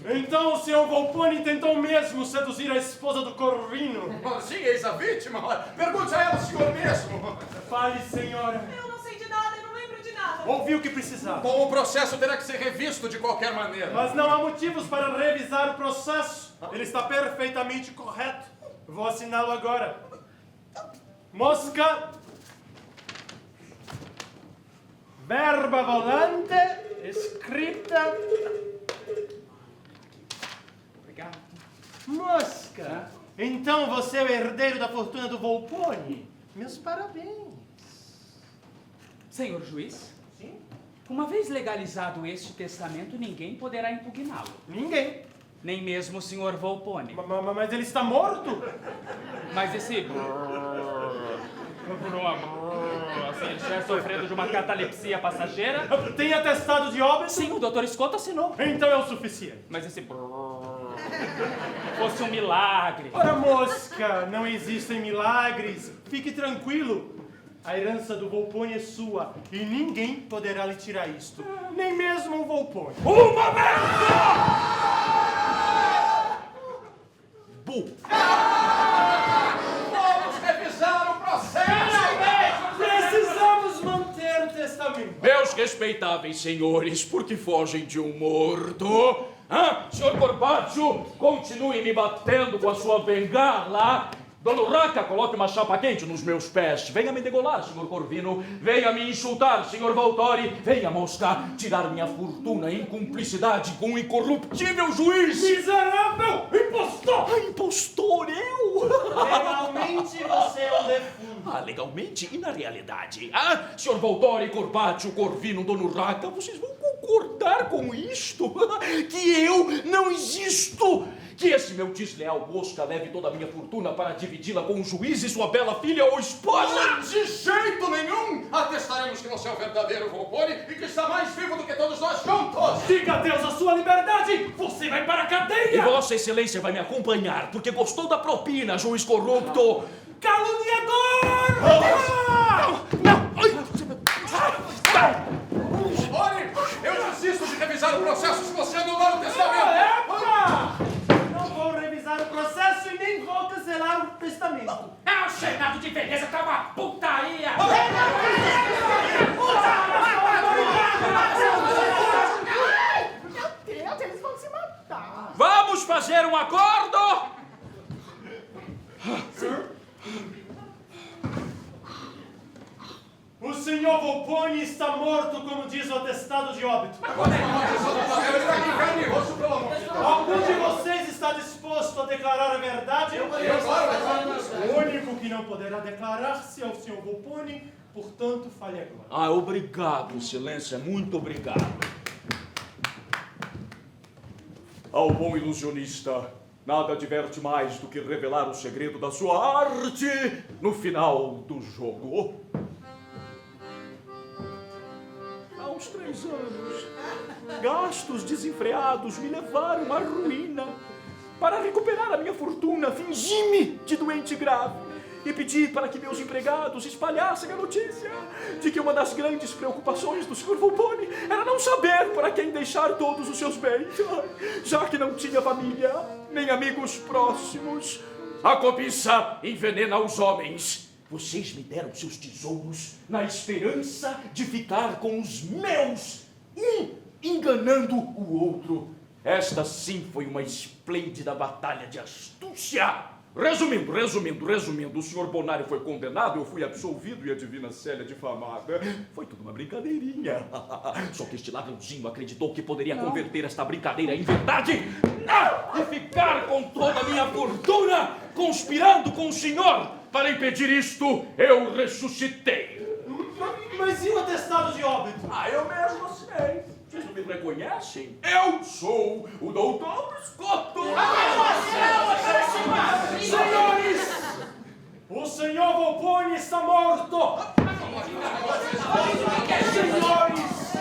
Então o senhor Volpone tentou mesmo seduzir a esposa do Corvino. Ora, sim, eis a vítima. Ora, pergunte a ela, senhor mesmo. Fale, senhora. Eu não sei de nada, eu não lembro de nada. Ouviu o que precisava. Bom, o processo terá que ser revisto de qualquer maneira. Mas não há motivos para revisar o processo. Ele está perfeitamente correto. Vou assiná-lo agora. Mosca. Verba volante. Escrita. Obrigado. Mosca. Então você é o herdeiro da fortuna do Volpone. Meus parabéns. Senhor juiz, Sim? uma vez legalizado este testamento, ninguém poderá impugná-lo. Ninguém. Nem mesmo o senhor Volpone. Mas ele está morto? Mas esse... Assim, ele estiver sofrendo de uma catalepsia passageira. Tem atestado de óbito? Sim, o Dr. Scott assinou. Então é o suficiente. Mas esse fosse um milagre. Ora, mosca, não existem milagres. Fique tranquilo. A herança do Volpone é sua e ninguém poderá lhe tirar isto. Nem mesmo o Volpone. Um momento! Vamos revisar o processo! Precisamos manter o testamento. Meus respeitáveis senhores, por que fogem de um morto? Senhor Corbaccio, continue me batendo com a sua bengala. Dona Urraca, coloque uma chapa quente nos meus pés. Venha me degolar, senhor Corvino. Venha me insultar, senhor Valtori. Venha, mosca, tirar minha fortuna em cumplicidade com um incorruptível juiz. Miserável! Impostor! Impostor, eu? Legalmente você é um defunto. Legalmente e na realidade. Senhor Valtori, Corbaccio, Corvino, Dona Urraca, vocês vão concordar com isto? Que eu não existo? Que esse meu desleal mosca leve toda a minha fortuna para dividi-la com o juiz e sua bela filha ou esposa? De jeito nenhum! Atestaremos que você é o verdadeiro Volpone e que está mais vivo do que todos nós juntos! Diga adeus à sua liberdade! Você vai para a E cadeia! Vossa Excelência vai me acompanhar, porque gostou da propina, juiz corrupto! Caluniador! Volpone, eu desisto de revisar o processo se você anular o testamento! Epa! Não vou revisar o processo e nem vou cancelar o testamento. O Senado de Veneza tá uma putaria! Meu Deus, eles vão se matar. Vamos fazer um acordo? O senhor Volpone está morto, como diz o atestado de óbito. Algum de vocês está disposto a declarar a verdade? O único que não poderá declarar-se é o senhor Volpone, portanto, fale agora. Obrigado, Excelência, muito obrigado. Ao bom ilusionista, nada diverte mais do que revelar o segredo da sua arte no final do jogo. Há uns 3 anos, gastos desenfreados me levaram à ruína. Para recuperar a minha fortuna, fingi-me de doente grave e pedi para que meus empregados espalhassem a notícia de que uma das grandes preocupações do Sr. Volpone era não saber para quem deixar todos os seus bens, já que não tinha família nem amigos próximos. A cobiça envenena os homens. Vocês me deram seus tesouros na esperança de ficar com os meus, um enganando o outro. Esta sim foi uma esplêndida batalha de astúcia. Resumindo, o senhor Bonário foi condenado, eu fui absolvido e a divina Célia difamada. Foi tudo uma brincadeirinha. Só que este ladrãozinho acreditou que poderia converter esta brincadeira em verdade e ficar com toda a minha fortuna, conspirando com o senhor. Para impedir isto, eu ressuscitei. Mas e o atestado de óbito? Eu mesmo sei. Vocês não me reconhecem? Eu sou o Doutor Scotto! Senhores! O senhor Volpone está morto! Senhores!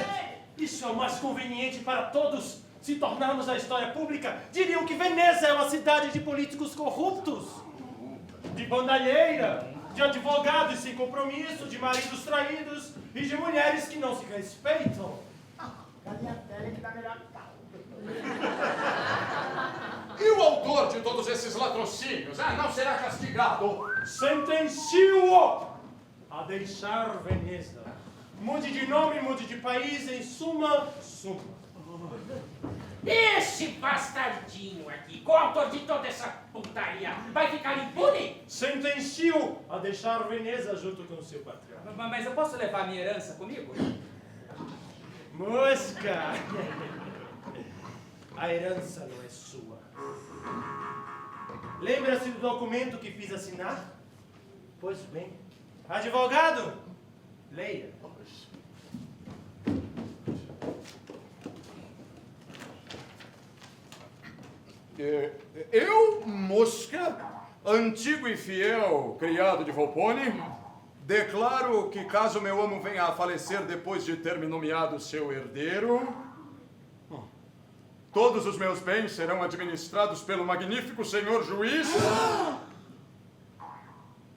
Isso é o mais conveniente para todos. Se tornarmos a história pública, diriam que Veneza é uma cidade de políticos corruptos, de bandalheira, de advogados sem compromisso, de maridos traídos e de mulheres que não se respeitam. Cadê a Télia que dá melhor caldo? E o autor de todos esses latrocínios, não será castigado? Sentencio-o a deixar Veneza. Mude de nome, mude de país, em suma. Esse bastardinho aqui, coautor de toda essa putaria, vai ficar impune? Sentencio a deixar Veneza junto com seu patrão. Mas eu posso levar a minha herança comigo? Mosca! A herança não é sua. Lembra-se do documento que fiz assinar? Pois bem. Advogado, leia. Eu, Mosca, antigo e fiel criado de Volpone, Declaro que caso meu amo venha a falecer depois de ter me nomeado seu herdeiro, todos os meus bens serão administrados pelo magnífico senhor juiz,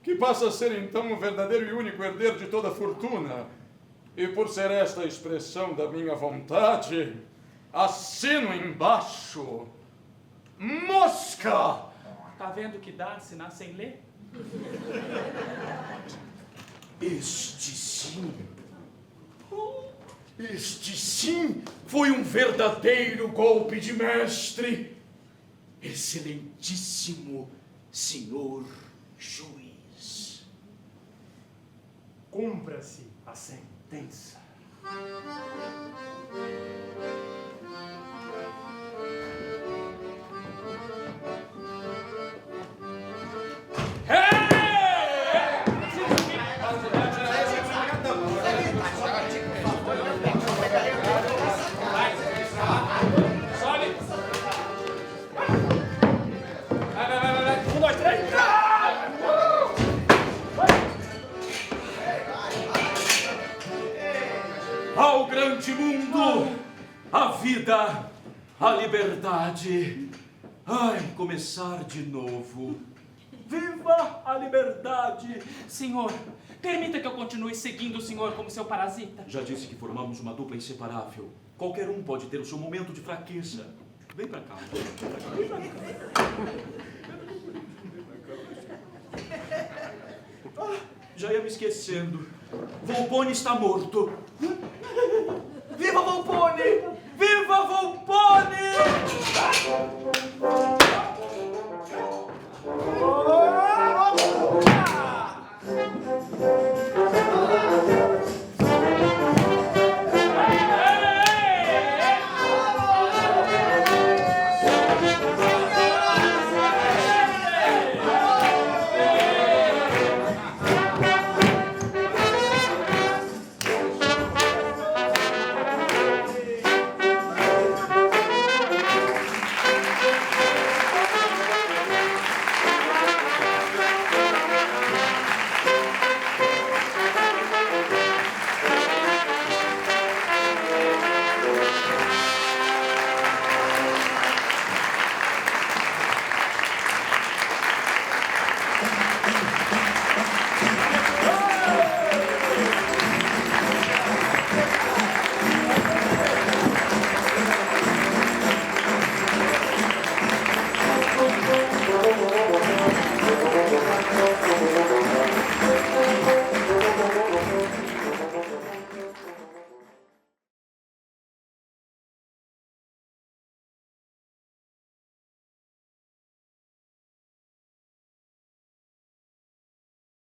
que passa a ser então o verdadeiro e único herdeiro de toda a fortuna. E por ser esta a expressão da minha vontade, assino embaixo: Mosca! Tá vendo que dá assinar sem ler? Este sim foi um verdadeiro golpe de mestre. Excelentíssimo senhor juiz. Cumpra-se a sentença. Sobe! Vai. 1, 2, 3. Ao grande mundo, a vida, a liberdade. Ai, começar de novo. Viva a liberdade! Senhor, permita que eu continue seguindo o senhor como seu parasita. Já disse que formamos uma dupla inseparável. Qualquer um pode ter o seu momento de fraqueza. Vem pra cá. Vem pra cá. Ah, já ia me esquecendo. Volpone está morto. Viva Volpone!